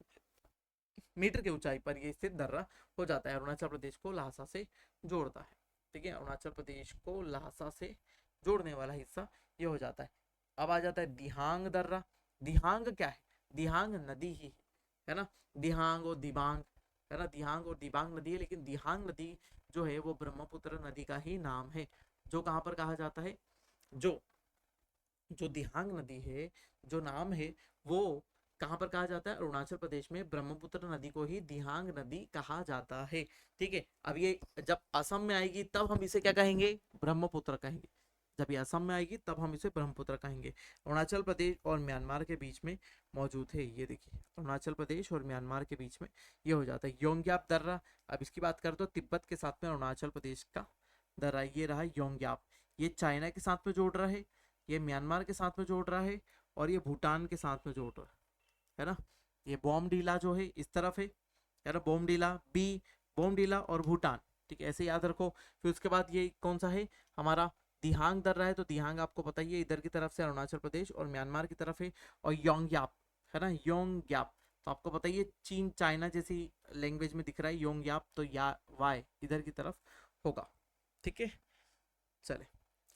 मीटर की ऊंचाई पर ये स्थित दर्रा हो जाता है। अरुणाचल प्रदेश को ल्हासा से जोड़ता है, ठीक है। अरुणाचल प्रदेश को ल्हासा से जोड़ने वाला हिस्सा ये हो जाता है। अब आ जाता है दिहांग दर्रा। दिहांग क्या है, दिहांग नदी ही है ना, दिहांग और दिबांग, है ना, दिहांग और दिबांग नदी है, लेकिन दिहांग नदी जो है वो ब्रह्मपुत्र नदी का ही नाम है। जो कहाँ पर कहा जाता है, जो जो दिहांग नदी है, जो नाम है वो कहाँ पर कहा जाता है, अरुणाचल प्रदेश में ब्रह्मपुत्र नदी को ही दिहांग नदी कहा जाता है, ठीक है। अब ये जब असम में आएगी तब हम इसे क्या कहेंगे, ब्रह्मपुत्र कहेंगे। जब ये असम में आएगी तब हम इसे ब्रह्मपुत्र कहेंगे। अरुणाचल प्रदेश और म्यांमार के बीच में मौजूद है, ये देखिए अरुणाचल प्रदेश और म्यांमार के बीच में ये हो जाता है योंग्याप दर्रा। अब इसकी बात करें तो तिब्बत के साथ में अरुणाचल प्रदेश का दर्रा ये रहा योंग्याप। ये चाइना के साथ में जोड़ रहा है, ये म्यांमार के साथ में जोड़ रहा है, और ये भूटान के साथ में जोड़ रहा है ना। ये बॉमडीला जो है इस तरफ है ना, बॉमडीला बी, बॉमडीला और भूटान, ठीक है, ऐसे याद रखो। फिर उसके बाद ये कौन सा है हमारा, दिहांग दर्रा है। तो दिहांग आपको पता ही है, इधर की तरफ से अरुणाचल प्रदेश और म्यांमार की तरफ है। और योंग्याप है ना, योंग्याप तो आपको पता ही है, चीन चाइना जैसी लैंग्वेज में दिख रहा है योंग्याप, तो या वाई इधर की तरफ होगा, ठीक है। चले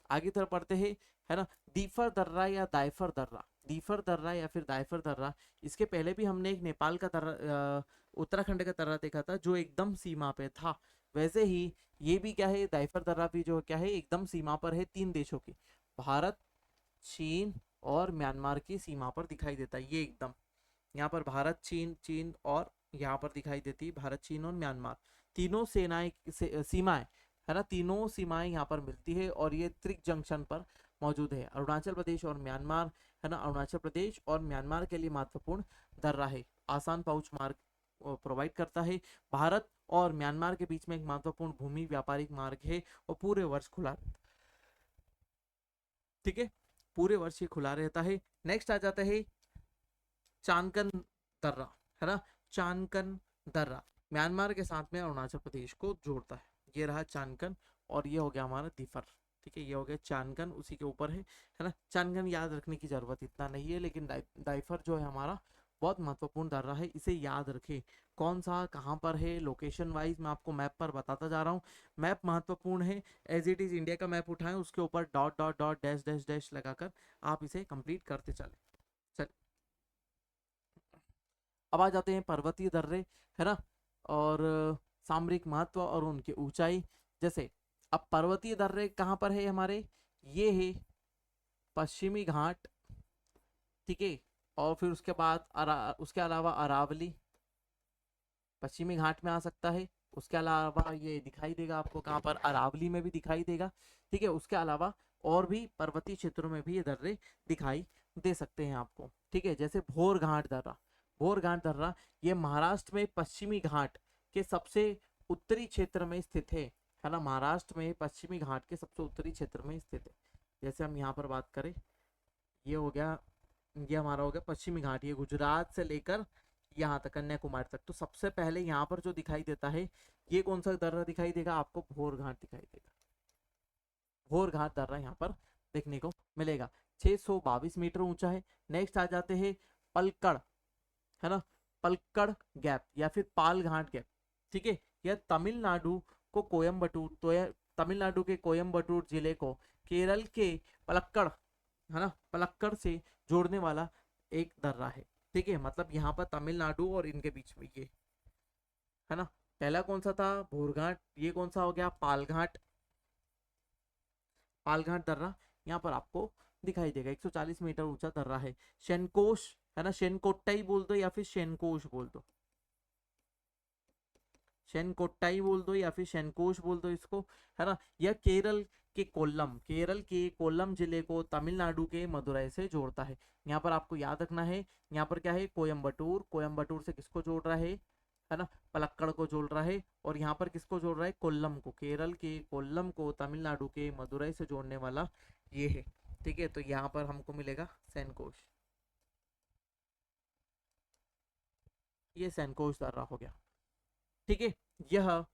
आगे तरफ पढ़ते हैं, है ना। दीफर दर्रा या दाइफर दर्रा, दीफर दर्रा या फिर दाइफर दर्रा, इसके पहले भी हमने एक नेपाल का दर्रा, उत्तराखंड का दर्रा देखा था जो एकदम सीमा पे था। वैसे ही ये भी क्या है, दाइफर दर्रा भी जो क्या है एकदम सीमा पर है, तीन देशों की, भारत, चीन और म्यांमार की सीमा पर दिखाई देता है। ये एकदम यहाँ पर भारत, चीन, चीन और यहाँ पर दिखाई देती है भारत, चीन और म्यांमार, तीनों सेनाएं सीमाएं, है ना, तीनों सीमाएं यहाँ पर मिलती है। और ये त्रिक जंक्शन पर मौजूद है। अरुणाचल प्रदेश और म्यांमार, है ना, अरुणाचल प्रदेश और म्यांमार के लिए महत्वपूर्ण दर्रा है, आसान पहुंच मार्ग प्रोवाइड करता है। भारत और म्यांमार के बीच में एक महत्वपूर्ण भूमि व्यापारिक मार्ग है और पूरे वर्ष खुला, ठीक है, पूरे वर्ष ये खुला रहता है। नेक्स्ट आ जाता है चांकन दर्रा, है ना, चांकन दर्रा म्यांमार के साथ में अरुणाचल प्रदेश को जोड़ता है। ये रहा चांकन, और ये हो गया हमारा दिफर, ठीक है, ये हो गया चांकन, उसी के ऊपर है ना। चांकन याद रखने की जरूरत इतना नहीं है, लेकिन दाइफर जो है हमारा बहुत महत्वपूर्ण दर्रा है, इसे याद रखें। कौन सा कहाँ पर है, लोकेशन वाइज मैं आपको मैप पर बताता जा रहा हूँ। मैप महत्वपूर्ण है, एज इट इज इंडिया का मैप उठाएं, उसके ऊपर dot dot dot dash dash dash लगाकर आप इसे कंप्लीट करते चले। चल अब आ जाते हैं पर्वतीय दर्रे, है ना, और सामरिक महत्व और उनकी ऊंचाई। जैसे अब पर्वतीय दर्रे कहाँ पर है हमारे, ये है पश्चिमी घाट, ठीक है। और फिर उसके बाद उसके अलावा अरावली पश्चिमी घाट में आ सकता है। उसके अलावा ये दिखाई देगा आपको कहाँ पर, अरावली में भी दिखाई देगा, ठीक है। उसके अलावा और भी पर्वतीय क्षेत्रों में भी ये दर्रे दिखाई दे सकते हैं आपको, ठीक है। जैसे भोर घाट दर्रा, भोर घाट दर्रा ये महाराष्ट्र में पश्चिमी घाट के सबसे उत्तरी क्षेत्र में स्थित है ना, महाराष्ट्र में पश्चिमी घाट के सबसे उत्तरी क्षेत्र में स्थित है। जैसे हम यहाँ पर बात करें, ये हो गया, ये हमारा हो गया पश्चिमी घाट, ये गुजरात से लेकर यहाँ तक कन्याकुमारी तक। तो सबसे पहले यहाँ पर जो दिखाई देता है, ये कौन सा दर्रा दिखाई देगा आपको, भोर घाट दिखाई देगा। भोर घाट दर्रा यहाँ पर देखने को मिलेगा, 622 मीटर ऊंचा है। नेक्स्ट आ जाते हैं पलकड़, है ना, पलक्कड़ गैप या फिर पाल घाट गैप, ठीक है। यह तमिलनाडु को कोयम्बटूर, तो यह तमिलनाडु के कोयम्बटूर जिले को केरल के पलक्कड़, है ना, पलक्कड़ से जोड़ने वाला एक दर्रा है, ठीक है। मतलब यहाँ पर तमिलनाडु और इनके बीच में ये, है ना। पहला कौन सा था, भोरघाट, ये कौन सा हो गया, पालघाट, पालघाट दर्रा यहाँ पर आपको दिखाई देगा। 140 मीटर ऊंचा दर्रा है। शेनकोश, है ना, शेनकोट्टाई बोल दो या फिर शेनकोश बोल दो, शेनकोट्टाई बोल दो या फिर शेनकोश बोल दो इसको, है ना। यह केरल कि कोल्लम, केरल के कोल्लम जिले को तमिलनाडु के मदुरई से जोड़ता है। यहाँ पर आपको याद रखना है, यहाँ पर क्या है, कोयम्बटूर, कोयम्बटूर से किसको जोड़ रहा है ना, पलक्कड़ को जोड़ रहा है। और यहाँ पर किसको जोड़ रहा है, कोल्लम को, केरल के कोल्लम को तमिलनाडु के मदुरई से जोड़ने वाला ये है। ठीक है, तो यहाँ पर हमको मिलेगा सैनकोश, ये सैनकोश दर्रा हो गया। ठीक है, यह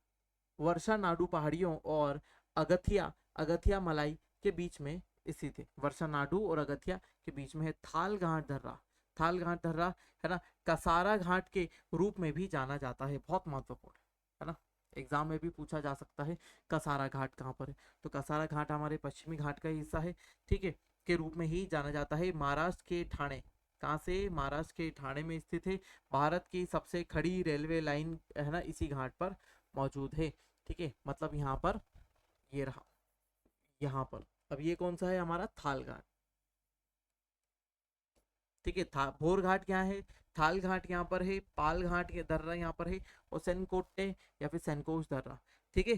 वर्षा नाडु पहाड़ियों और अगथिया अगथिया मलाई के बीच में स्थित है। वर्षा नाडु और अगथिया के बीच में है। थाल घाट दर्रा, थाल घाट दर्रा है ना, कसारा घाट के रूप में भी जाना जाता है, बहुत महत्वपूर्ण है ना, एग्जाम में भी पूछा जा सकता है कसारा घाट कहाँ पर है। तो कसारा घाट हमारे पश्चिमी घाट का हिस्सा है, ठीक है, के रूप में ही जाना जाता है। महाराष्ट्र के ठाणे, कहाँ से, महाराष्ट्र के ठाणे में स्थित है। भारत की सबसे खड़ी रेलवे लाइन है ना इसी घाट पर मौजूद है। ठीक है, मतलब यहाँ पर ये रहा, यहाँ पर अब ये कौन सा है हमारा, थाल घाट। ठीक है, भोर घाट क्या है, थाल घाट यहाँ पर है, पाल घाट के दर्रा यहाँ पर है, और सेनकोटे या फिर सेनकोश दर्रा। ठीक है,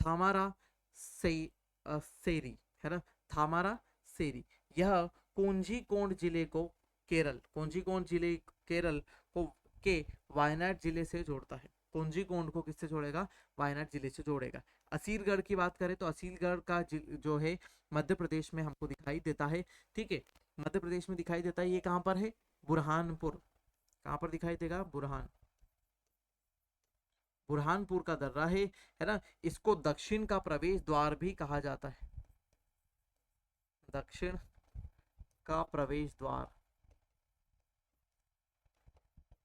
थामारा से सेरी है ना, थामारा सेरी, यह कोंजीकोंड जिले को केरल, कोंजीकोंड जिले केरल को के वायनाड जिले से जोड़ता है। कोंजीकोंड को किससे जोड़ेगा, वायनाड जिले से जोड़ेगा। असीलगढ़ की बात करें तो असीलगढ़ का जो है मध्य प्रदेश में हमको दिखाई देता है। ठीक है, मध्य प्रदेश में दिखाई देता है। ये कहाँ पर है, बुरहानपुर, कहाँ पर दिखाई देगा, बुरहानपुर का दर्रा है ना। इसको दक्षिण का प्रवेश द्वार भी कहा जाता है, दक्षिण का प्रवेश द्वार,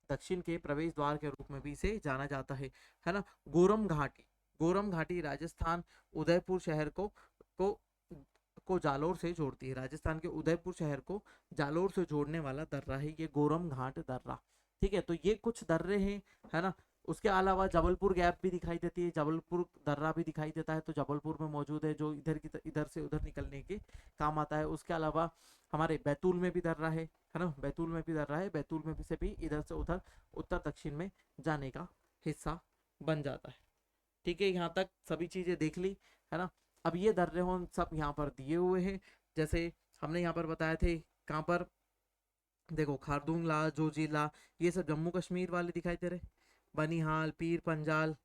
दक्षिण के प्रवेश द्वार के रूप में भी इसे जाना जाता है ना। गोरम घाटी, गोरम घाटी राजस्थान उदयपुर शहर को जालोर से जोड़ती है। राजस्थान के उदयपुर शहर को जालोर से जोड़ने वाला दर्रा है ये गोरम घाट दर्रा। ठीक है, तो ये कुछ दर्रे हैं है ना। उसके अलावा जबलपुर गैप भी दिखाई देती है, जबलपुर दर्रा भी दिखाई देता है, तो जबलपुर में मौजूद है, जो इधर से उधर निकलने के काम आता है। उसके अलावा हमारे बैतूल में भी दर्रा है ना, बैतूल में भी दर्रा है, बैतूल में भी से भी इधर से उधर उत्तर दक्षिण में जाने का हिस्सा बन जाता है। ठीक है, यहाँ तक सभी चीजें देख ली है ना। अब ये दर्रे सब यहाँ पर दिए हुए हैं, जैसे हमने यहाँ पर बताए थे, कहाँ पर देखो, खारदुंगला, जोजिला, ये सब जम्मू कश्मीर वाले दिखाई दे रहे, बनिहाल, पीर पंजाल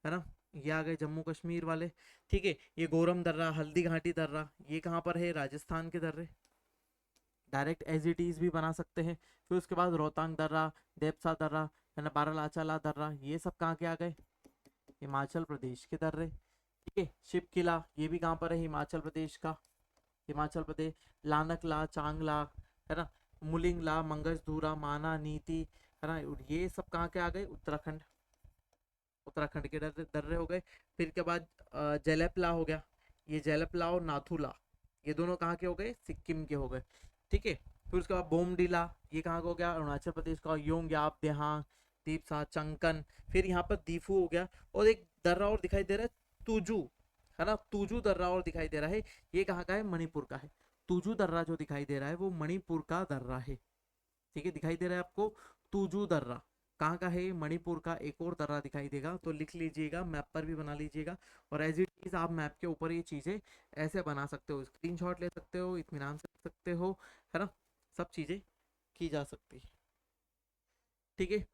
है ना, ये आ गए जम्मू कश्मीर वाले। ठीक है, ये गोरम दर्रा, हल्दी घाटी दर्रा, ये कहाँ पर है, राजस्थान के दर्रे, डायरेक्ट एज इट इज भी बना सकते हैं। फिर उसके बाद रोहतांग दर्रा, देवसा दर्रा है ना, बारालाचाला दर्रा, ये सब कहाँ के आ गए, हिमाचल प्रदेश के दर्रे। ठीक है, शिव किला, ये भी कहाँ पर है, हिमाचल प्रदेश का, हिमाचल प्रदेश। लानकला, चांगला है ना, मुलिंगला, मंगसधूरा, माना, नीति है ना, ये सब कहाँ के आ गए, उत्तराखंड, उत्तराखंड के दर्रे हो गए। फिर के बाद जैलेपला हो गया, ये जैलेपला और नाथुला, ये दोनों कहाँ के हो गए, सिक्किम के हो गए। ठीक है, फिर उसके बाद बोमडीला, ये कहाँ का हो गया, अरुणाचल प्रदेश का। योंग्याप, देहांग, दीपसा, चंकन, फिर यहाँ पर दीफू हो गया। और एक दर्रा और दिखाई दे रहा है, तुजू है ना, तुजू दर्रा और दिखाई दे रहा है, ये कहाँ का है, मणिपुर का है। तुजू दर्रा जो दिखाई दे रहा है वो मणिपुर का दर्रा है। ठीक है, दिखाई दे रहा है आपको, तुजू दर्रा कहाँ का है, मणिपुर का एक और दर्रा दिखाई देगा, तो लिख लीजिएगा, मैप पर भी बना लीजिएगा। और एज इट इज आप मैप के ऊपर ये चीजें ऐसे बना सकते हो, स्क्रीनशॉट ले सकते हो, इत्मीनान से रख सकते हो है ना, सब चीजें की जा सकती है। ठीक है,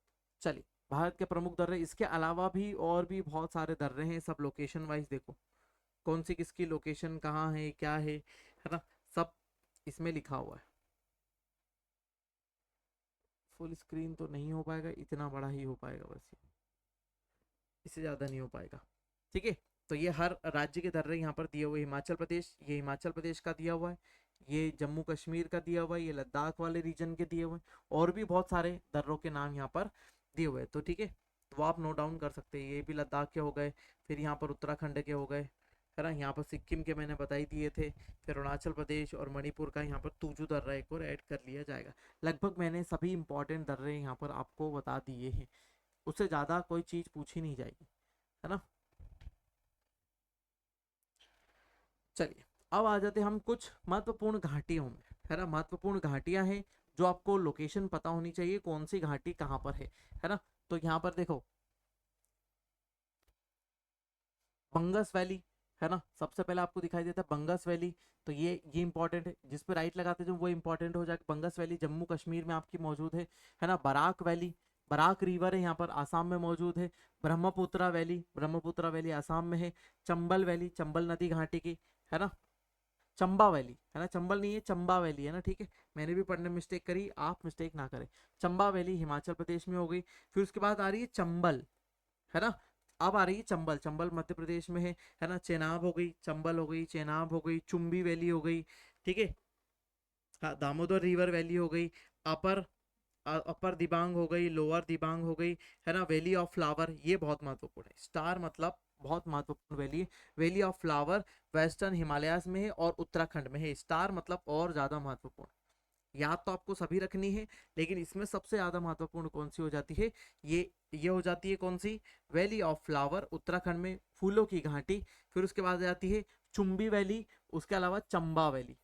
चलिए, भारत के प्रमुख दर्रे, इसके अलावा भी और भी बहुत सारे दर्रे हैं, सब लोकेशन वाइज देखो, कौन सी किसकी लोकेशन कहाँ है, क्या है ना, सब इसमें लिखा हुआ है। फुल स्क्रीन तो नहीं हो पाएगा, इतना बड़ा ही हो पाएगा बस, इससे ज़्यादा नहीं हो पाएगा। ठीक है, तो ये हर राज्य के दर्रे यहाँ पर दिए हुए। हिमाचल प्रदेश, ये हिमाचल प्रदेश का दिया हुआ है, ये जम्मू कश्मीर का दिया हुआ है, ये लद्दाख वाले रीजन के दिए हुए हैं, और भी बहुत सारे दर्रों के नाम यहाँ पर दिए हुए हैं। तो ठीक है, तो आप नोट डाउन कर सकते हैं, ये भी लद्दाख के हो गए, फिर यहाँ पर उत्तराखंड के हो गए है ना, यहाँ पर सिक्किम के मैंने बताई दिए थे, फिर अरुणाचल प्रदेश और मणिपुर का यहाँ पर तुजू दर्रा एक और ऐड कर लिया जाएगा। लगभग मैंने सभी इंपॉर्टेंट दर्रे यहाँ पर आपको बता दिए हैं, उससे ज़्यादा कोई चीज़ पूछी नहीं जाएगी है ना। चलिए, अब आ जाते हम कुछ महत्वपूर्ण घाटियों में है ना, महत्वपूर्ण घाटियां हैं जो आपको लोकेशन पता होनी चाहिए, कौन सी घाटी कहाँ पर है ना। तो यहाँ पर देखो, बंगस वैली, है ना। सबसे पहले आपको दिखाई देता है बंगस वैली, तो ये इंपॉर्टेंट है, जिस पे राइट लगाते हैं जो वो इंपॉर्टेंट हो जाएगा। बंगस वैली जम्मू कश्मीर में आपकी मौजूद है ना। बराक वैली, बराक रिवर है यहाँ पर, आसाम में मौजूद है। ब्रह्मपुत्रा वैली, ब्रह्मपुत्रा वैली आसाम में है। चंबल वैली, चंबल नदी घाटी की, है ना। चंबा वैली, है ना, चंबल नहीं है, चंबा वैली है ना, ठीक है। मैंने भी पढ़ने में मिस्टेक करी, आप मिस्टेक ना करें। चंबा वैली हिमाचल प्रदेश में हो गई। फिर उसके बाद आ रही है चंबल, है ना। अब आ रही है चंबल, चंबल मध्य प्रदेश में है ना। चेनाब हो गई, चंबल हो गई, चेनाब हो गई, चुम्बी वैली हो गई, ठीक है। हाँ, दामोदर रिवर वैली हो गई। अपर अपर दिबांग हो गई, लोअर दिबांग हो गई, है ना। वैली ऑफ फ्लावर, ये बहुत महत्वपूर्ण है। स्टार मतलब बहुत महत्वपूर्ण वैली है। Valley of flower western Himalayas में है और उत्तराखंड में है। स्टार मतलब और ज्यादा महत्वपूर्ण। याद तो आपको सभी रखनी है, लेकिन इसमें सबसे ज्यादा महत्वपूर्ण कौन सी हो जाती है, ये हो जाती है कौन सी, वैली ऑफ फ्लावर, उत्तराखंड में, फूलों की घाटी। फिर उसके बाद आ जाती है चुम्बी वैली, उसके अलावा चंबा वैली।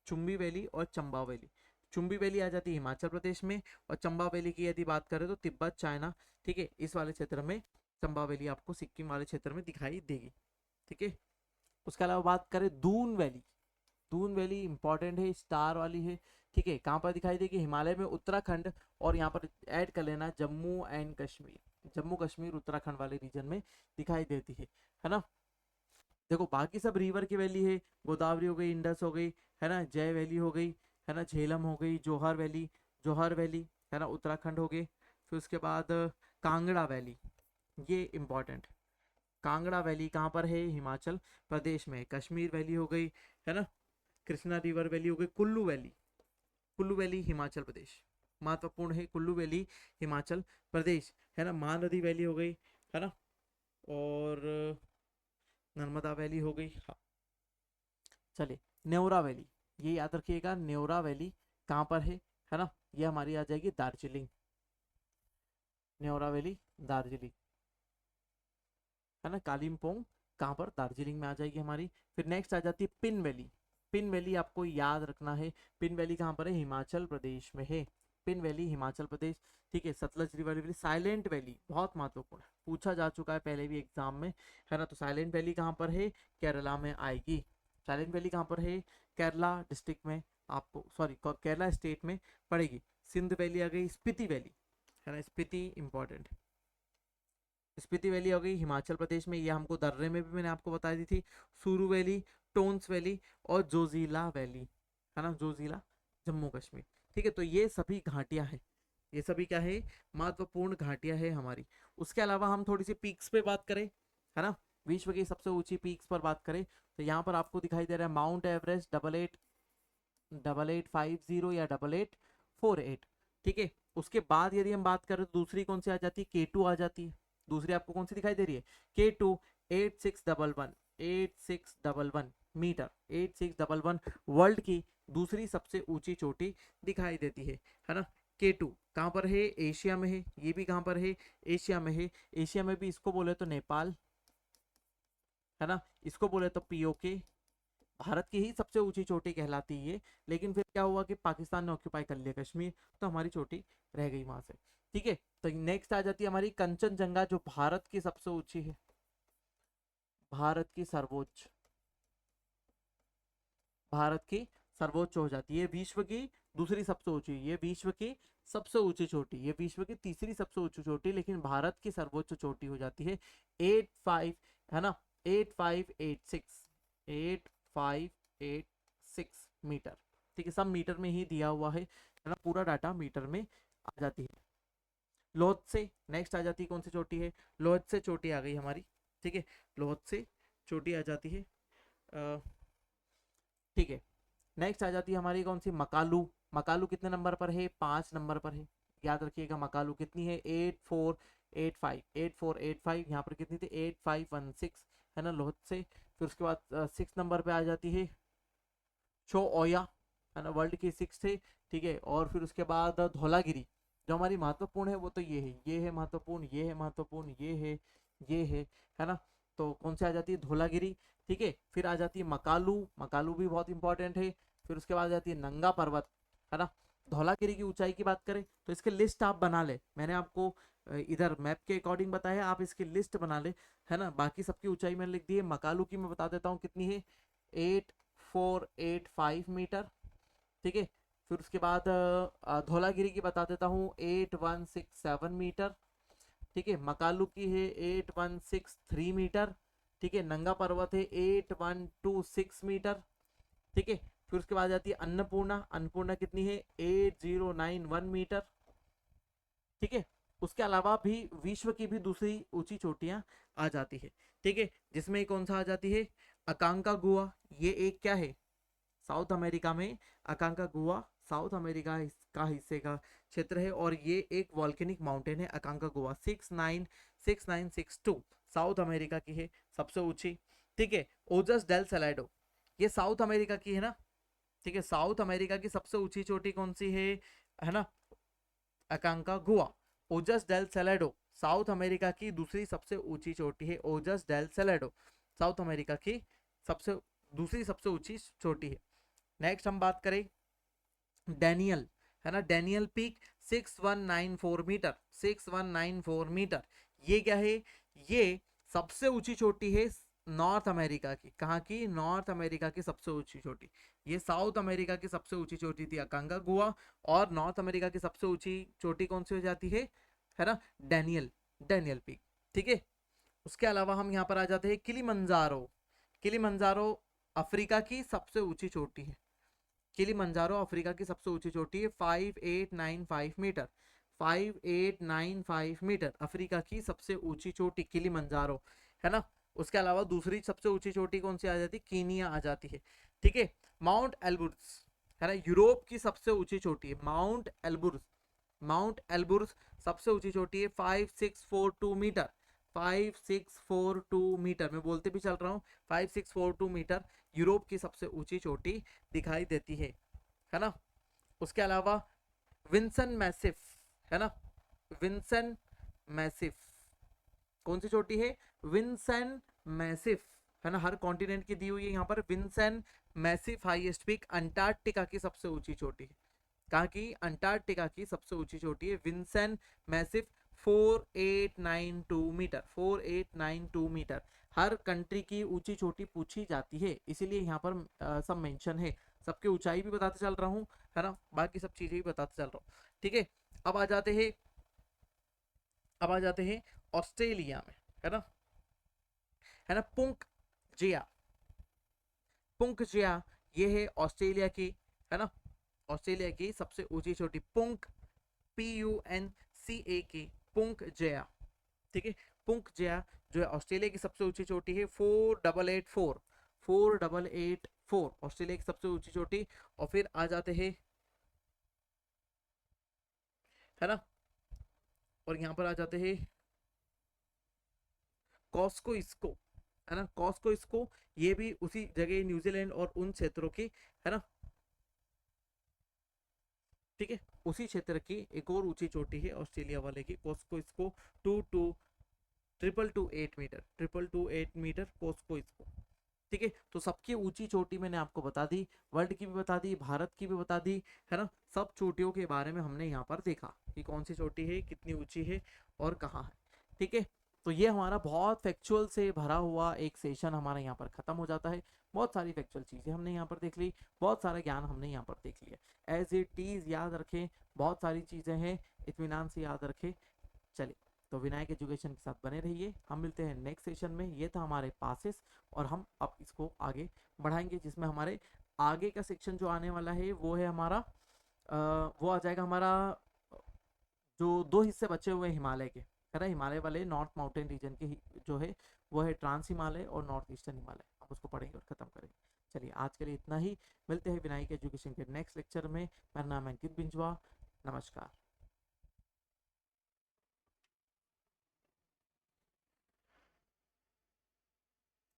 चुम्बी वैली और चंबा वैली। चुम्बी वैली आ जाती है हिमाचल प्रदेश में, और चंबा वैली की यदि बात करें तो तिब्बत, चाइना, ठीक है, इस वाले क्षेत्र में चंबा वैली आपको सिक्किम वाले क्षेत्र में दिखाई देगी, ठीक है। उसके अलावा बात करें Doon valley, Doon valley important है, स्टार वाली है, ठीक है। कहाँ पर दिखाई देगी, हिमालय में, उत्तराखंड, और यहाँ पर ऐड कर लेना जम्मू एंड कश्मीर, जम्मू कश्मीर उत्तराखंड वाले रीजन में दिखाई देती है ना। देखो बाकी सब रिवर की वैली है, गोदावरी हो गई, इंडस हो गई, है ना, जय वैली हो गई, है ना, झेलम हो गई, जोहर वैली, जोहर वैली, है ना, उत्तराखंड हो गए। फिर उसके बाद कांगड़ा वैली, ये इंपॉर्टेंट। कांगड़ा वैली कहाँ पर है, हिमाचल प्रदेश में। कश्मीर वैली हो गई, है ना, कृष्णा रिवर वैली हो गई। कुल्लू वैली, कुल्लू वैली हिमाचल प्रदेश, महत्वपूर्ण है कुल्लू वैली हिमाचल प्रदेश, है ना। महानदी वैली हो गई, है ना, और नर्मदा वैली हो गई, हाँ। चलिए, नेवरा वैली, ये याद रखिएगा, नेवरा वैली कहाँ पर है ना, ये हमारी आ जाएगी दार्जिलिंग। नेवरा वैली दार्जिलिंग, है ना। कालिम्पोंग कहाँ पर, दार्जिलिंग में आ जाएगी हमारी। फिर नेक्स्ट आ जाती है पिन वैली। पिन वैली आपको याद रखना है, पिन वैली कहाँ पर है, हिमाचल प्रदेश में है। पिन वैली हिमाचल प्रदेश, ठीक है। Sutlej river valley, silent valley बहुत महत्वपूर्ण है, पूछा जा चुका है पहले भी एग्जाम में, है ना। तो साइलेंट वैली कहाँ पर है, केरला में आएगी। साइलेंट वैली कहाँ पर है, केरला डिस्ट्रिक्ट में, आपको सॉरी केरला स्टेट में पड़ेगी। सिंध वैली आ गई, स्पीति वैली, है ना, स्पीति इंपॉर्टेंट। स्पीति वैली हो गई हिमाचल प्रदेश में, ये हमको दर्रे में भी मैंने आपको बता दी थी। सुरू वैली, टोन्स वैली, और जोजिला वैली, है ना, जोजिला जम्मू कश्मीर, ठीक है। तो ये सभी घाटियां हैं, ये सभी क्या है, महत्वपूर्ण घाटियां है हमारी। उसके अलावा हम थोड़ी सी पीक्स पे बात करें, है ना, विश्व की सबसे ऊंची पीक्स पर बात करें, तो यहाँ पर आपको दिखाई दे रहा है माउंट एवरेस्ट, 8850 या 8848, ठीक है। उसके बाद यदि हम बात करें तो दूसरी कौन सी आ जाती है, K2 आ जाती है। दूसरी आपको कौन सी दिखाई दे रही है, K2, 8611 मीटर, 8611 वर्ल्ड की दूसरी सबसे ऊंची चोटी दिखाई देती है ना। K2 कहाँ पर है, एशिया में है। ये भी कहाँ पर है, एशिया में है। एशिया में भी इसको बोले तो नेपाल, है ना, इसको बोले तो पीओके। भारत की ही सबसे ऊंची चोटी कहलाती है, लेकिन फिर क्या हुआ कि पाकिस्तान ने ऑक्यूपाई कर लिया कश्मीर, तो हमारी चोटी रह गई वहां से, ठीक है। तो नेक्स्ट आ जाती है हमारी कंचनजंगा, जो भारत की सबसे ऊंची है, भारत की सर्वोच्च, भारत की सर्वोच्च हो जाती है। विश्व की दूसरी सबसे ऊंची, ये विश्व की सबसे ऊंची चोटी, ये विश्व की तीसरी सबसे ऊंची चोटी, लेकिन भारत की सर्वोच्च चोटी हो जाती है 85, है ना, 8586, 8586 मीटर, ठीक है। सब मीटर में ही दिया हुआ है ना, पूरा डाटा मीटर में आ जाती है। लोहत से नेक्स्ट आ जाती है कौन सी चोटी है, लोहत से चोटी आ गई हमारी, ठीक है। लोहत से चोटी आ जाती है, ठीक है। नेक्स्ट आ जाती है हमारी कौन सी, मकालू। मकालू कितने नंबर पर है, 5 नंबर पर है। याद रखिएगा मकालू कितनी है, 8485, 8485, यहाँ पर कितनी थी, 8516, है ना, लोहत से। फिर उसके बाद 6 नंबर पे आ जाती है छो ओया, है ना, वर्ल्ड की 6 थे, ठीक है। और फिर उसके बाद धौलागिरी, जो हमारी महत्वपूर्ण है वो तो ये है महत्वपूर्ण, ये है महत्वपूर्ण, ये है ना। तो कौन से आ जाती है, धौलागिरी, ठीक है। फिर आ जाती है मकालू, मकालू भी बहुत इंपॉर्टेंट है। फिर उसके बाद आ जाती है नंगा पर्वत, है ना। धौलागिरी की ऊंचाई की बात करें तो इसके लिस्ट आप बना ले, मैंने आपको इधर मैप के अकॉर्डिंग बताया, आप इसकी लिस्ट बना ले, है ना। बाकी सबकी ऊंचाई मैंने लिख दी है। मकालू की मैं बता देता हूँ कितनी है, 8485 मीटर, ठीक है। फिर उसके बाद धौलागिरी की बता देता हूँ 8167 मीटर, ठीक है। मकालू की है 8163 मीटर, ठीक है। नंगा पर्वत है 8126 मीटर, ठीक है। फिर उसके बाद जाती है अन्नपूर्णा, अन्नपूर्णा कितनी है 8091 मीटर, ठीक है। उसके अलावा भी विश्व की भी दूसरी ऊंची चोटियां आ जाती है, ठीक है। जिसमें कौन सा आ जाती है, अकांका गुआ, ये एक क्या है, साउथ अमेरिका में अकांका गुआ साउथ अमेरिका का हिस्से का क्षेत्र है, और ये एक वॉल्केनिक माउंटेन है अकांका गुआ, 696962 साउथ अमेरिका की है सबसे ऊंची, ठीक है। ओजस डेल सैलाडो, ये साउथ अमेरिका की है ना, ठीक है। साउथ अमेरिका की सबसे ऊंची चोटी कौन सी है ना, अकांका गुआ। ओजस डेल सैलाडो साउथ अमेरिका की दूसरी सबसे ऊंची चोटी है, ओजस डेल सैलाडो साउथ अमेरिका की सबसे दूसरी सबसे ऊंची चोटी है। नेक्स्ट हम बात करें डैनियल, है ना, डैनियल पीक 6194 मीटर, 6194 मीटर, ये क्या है, ये सबसे ऊंची चोटी है नॉर्थ अमेरिका की। कहाँ की, नॉर्थ अमेरिका की सबसे ऊंची चोटी। ये साउथ अमेरिका की सबसे ऊंची चोटी थी अकांगा गुआ, और नॉर्थ अमेरिका की सबसे ऊंची चोटी कौन सी हो जाती है ना, डैनियल, डैनियल पीक, ठीक है। उसके अलावा हम यहाँ पर आ जाते हैं किलिमंजारो, किलिमंजारो अफ्रीका की सबसे ऊंची चोटी है। किलिमंजारो अफ्रीका की सबसे ऊंची चोटी है 5895 मीटर, 5895 मीटर अफ्रीका की सबसे ऊंची चोटी किलिमंजारो, है ना। उसके अलावा दूसरी सबसे ऊंची चोटी कौन सी आ जाती है, कीनिया आ जाती है, ठीक है। माउंट एल्ब्रुस, है ना, यूरोप की सबसे ऊंची चोटी है माउंट एल्ब्रुस, माउंट एल्ब्रुस सबसे ऊंची चोटी है 5642 मीटर, 5642 मीटर, मैं बोलते भी चल रहा हूँ 5642 मीटर यूरोप की सबसे ऊंची चोटी दिखाई देती है ना। उसके अलावा विंसन मैसिफ, है ना, विंसन मैसिफ कौन सी चोटी है, विंसन मैसिफ, है ना, हर कॉन्टिनेंट की दी हुई है यहाँ पर। Vinson Massif highest peak Antarctica की सबसे ऊंची चोटी है। कहाँ की, अंटार्कटिका की सबसे ऊंची चोटी है विंसन मैसिफ, 4892 मीटर, 4892 मीटर। हर कंट्री की ऊंची चोटी पूछी जाती है, इसीलिए यहाँ पर सब मेंशन है। सबकी ऊंचाई भी बताते चल रहा हूँ, है ना, बाकी सब चीजें भी बताते चल रहा हूँ, ठीक है। अब आ जाते हैं, अब आ जाते हैं ऑस्ट्रेलिया में, है ना, पुंक जिया, पुंक जिया, ये है ऑस्ट्रेलिया की, है ना, ऑस्ट्रेलिया की सबसे ऊंची चोटी पुंक, PUNCA की, पुंक जया, ठीक है। पुंक जया जो है ऑस्ट्रेलिया की सबसे ऊंची चोटी है 4884, 4884 ऑस्ट्रेलिया की सबसे ऊंची चोटी। और फिर आ जाते हैं, है ना, और यहाँ पर आ जाते हैं कॉस्को इसको, है ना, कॉस्को इसको, ये भी उसी जगह न्यूजीलैंड और उन क्षेत्रों की, है ना, ठीक है, उसी क्षेत्र की एक और ऊंची चोटी है ऑस्ट्रेलिया वाले की, कॉस्को इसको, 2228 मीटर, 2228 मीटर कॉस्को इसको, ठीक है। तो सबकी ऊंची चोटी मैंने आपको बता दी, वर्ल्ड की भी बता दी, भारत की भी बता दी, है ना। सब चोटियों के बारे में हमने यहाँ पर देखा कि कौन सी चोटी है, कितनी ऊंची है और कहाँ है, ठीक है। तो ये हमारा बहुत फैक्चुअल से भरा हुआ एक सेशन हमारा यहाँ पर खत्म हो जाता है। बहुत सारी फैक्चुअल चीज़ें हमने यहाँ पर देख ली, बहुत सारा ज्ञान हमने यहाँ पर देख लिया। एज इट इज़ याद रखें, बहुत सारी चीज़ें हैं, इत्मीनान से याद रखें। चलिए, तो विनायक एजुकेशन के साथ बने रहिए, हम मिलते हैं नेक्स्ट सेशन में। ये था हमारे पासेस, और हम अब इसको आगे बढ़ाएंगे, जिसमें हमारे आगे का सेक्शन जो आने वाला है वो है हमारा वो आ जाएगा हमारा जो दो हिस्से बचे हुए हिमालय के, है ना, हिमालय वाले नॉर्थ माउंटेन रीजन के जो है वो है ट्रांस हिमालय और नॉर्थ ईस्टर्न हिमालय, हम उसको पढ़ेंगे और खत्म करेंगे। चलिए, आज के लिए इतना ही, मिलते हैं विनायक एजुकेशन के नेक्स्ट लेक्चर में। मेरा नाम है अंकित बिंजवा, नमस्कार।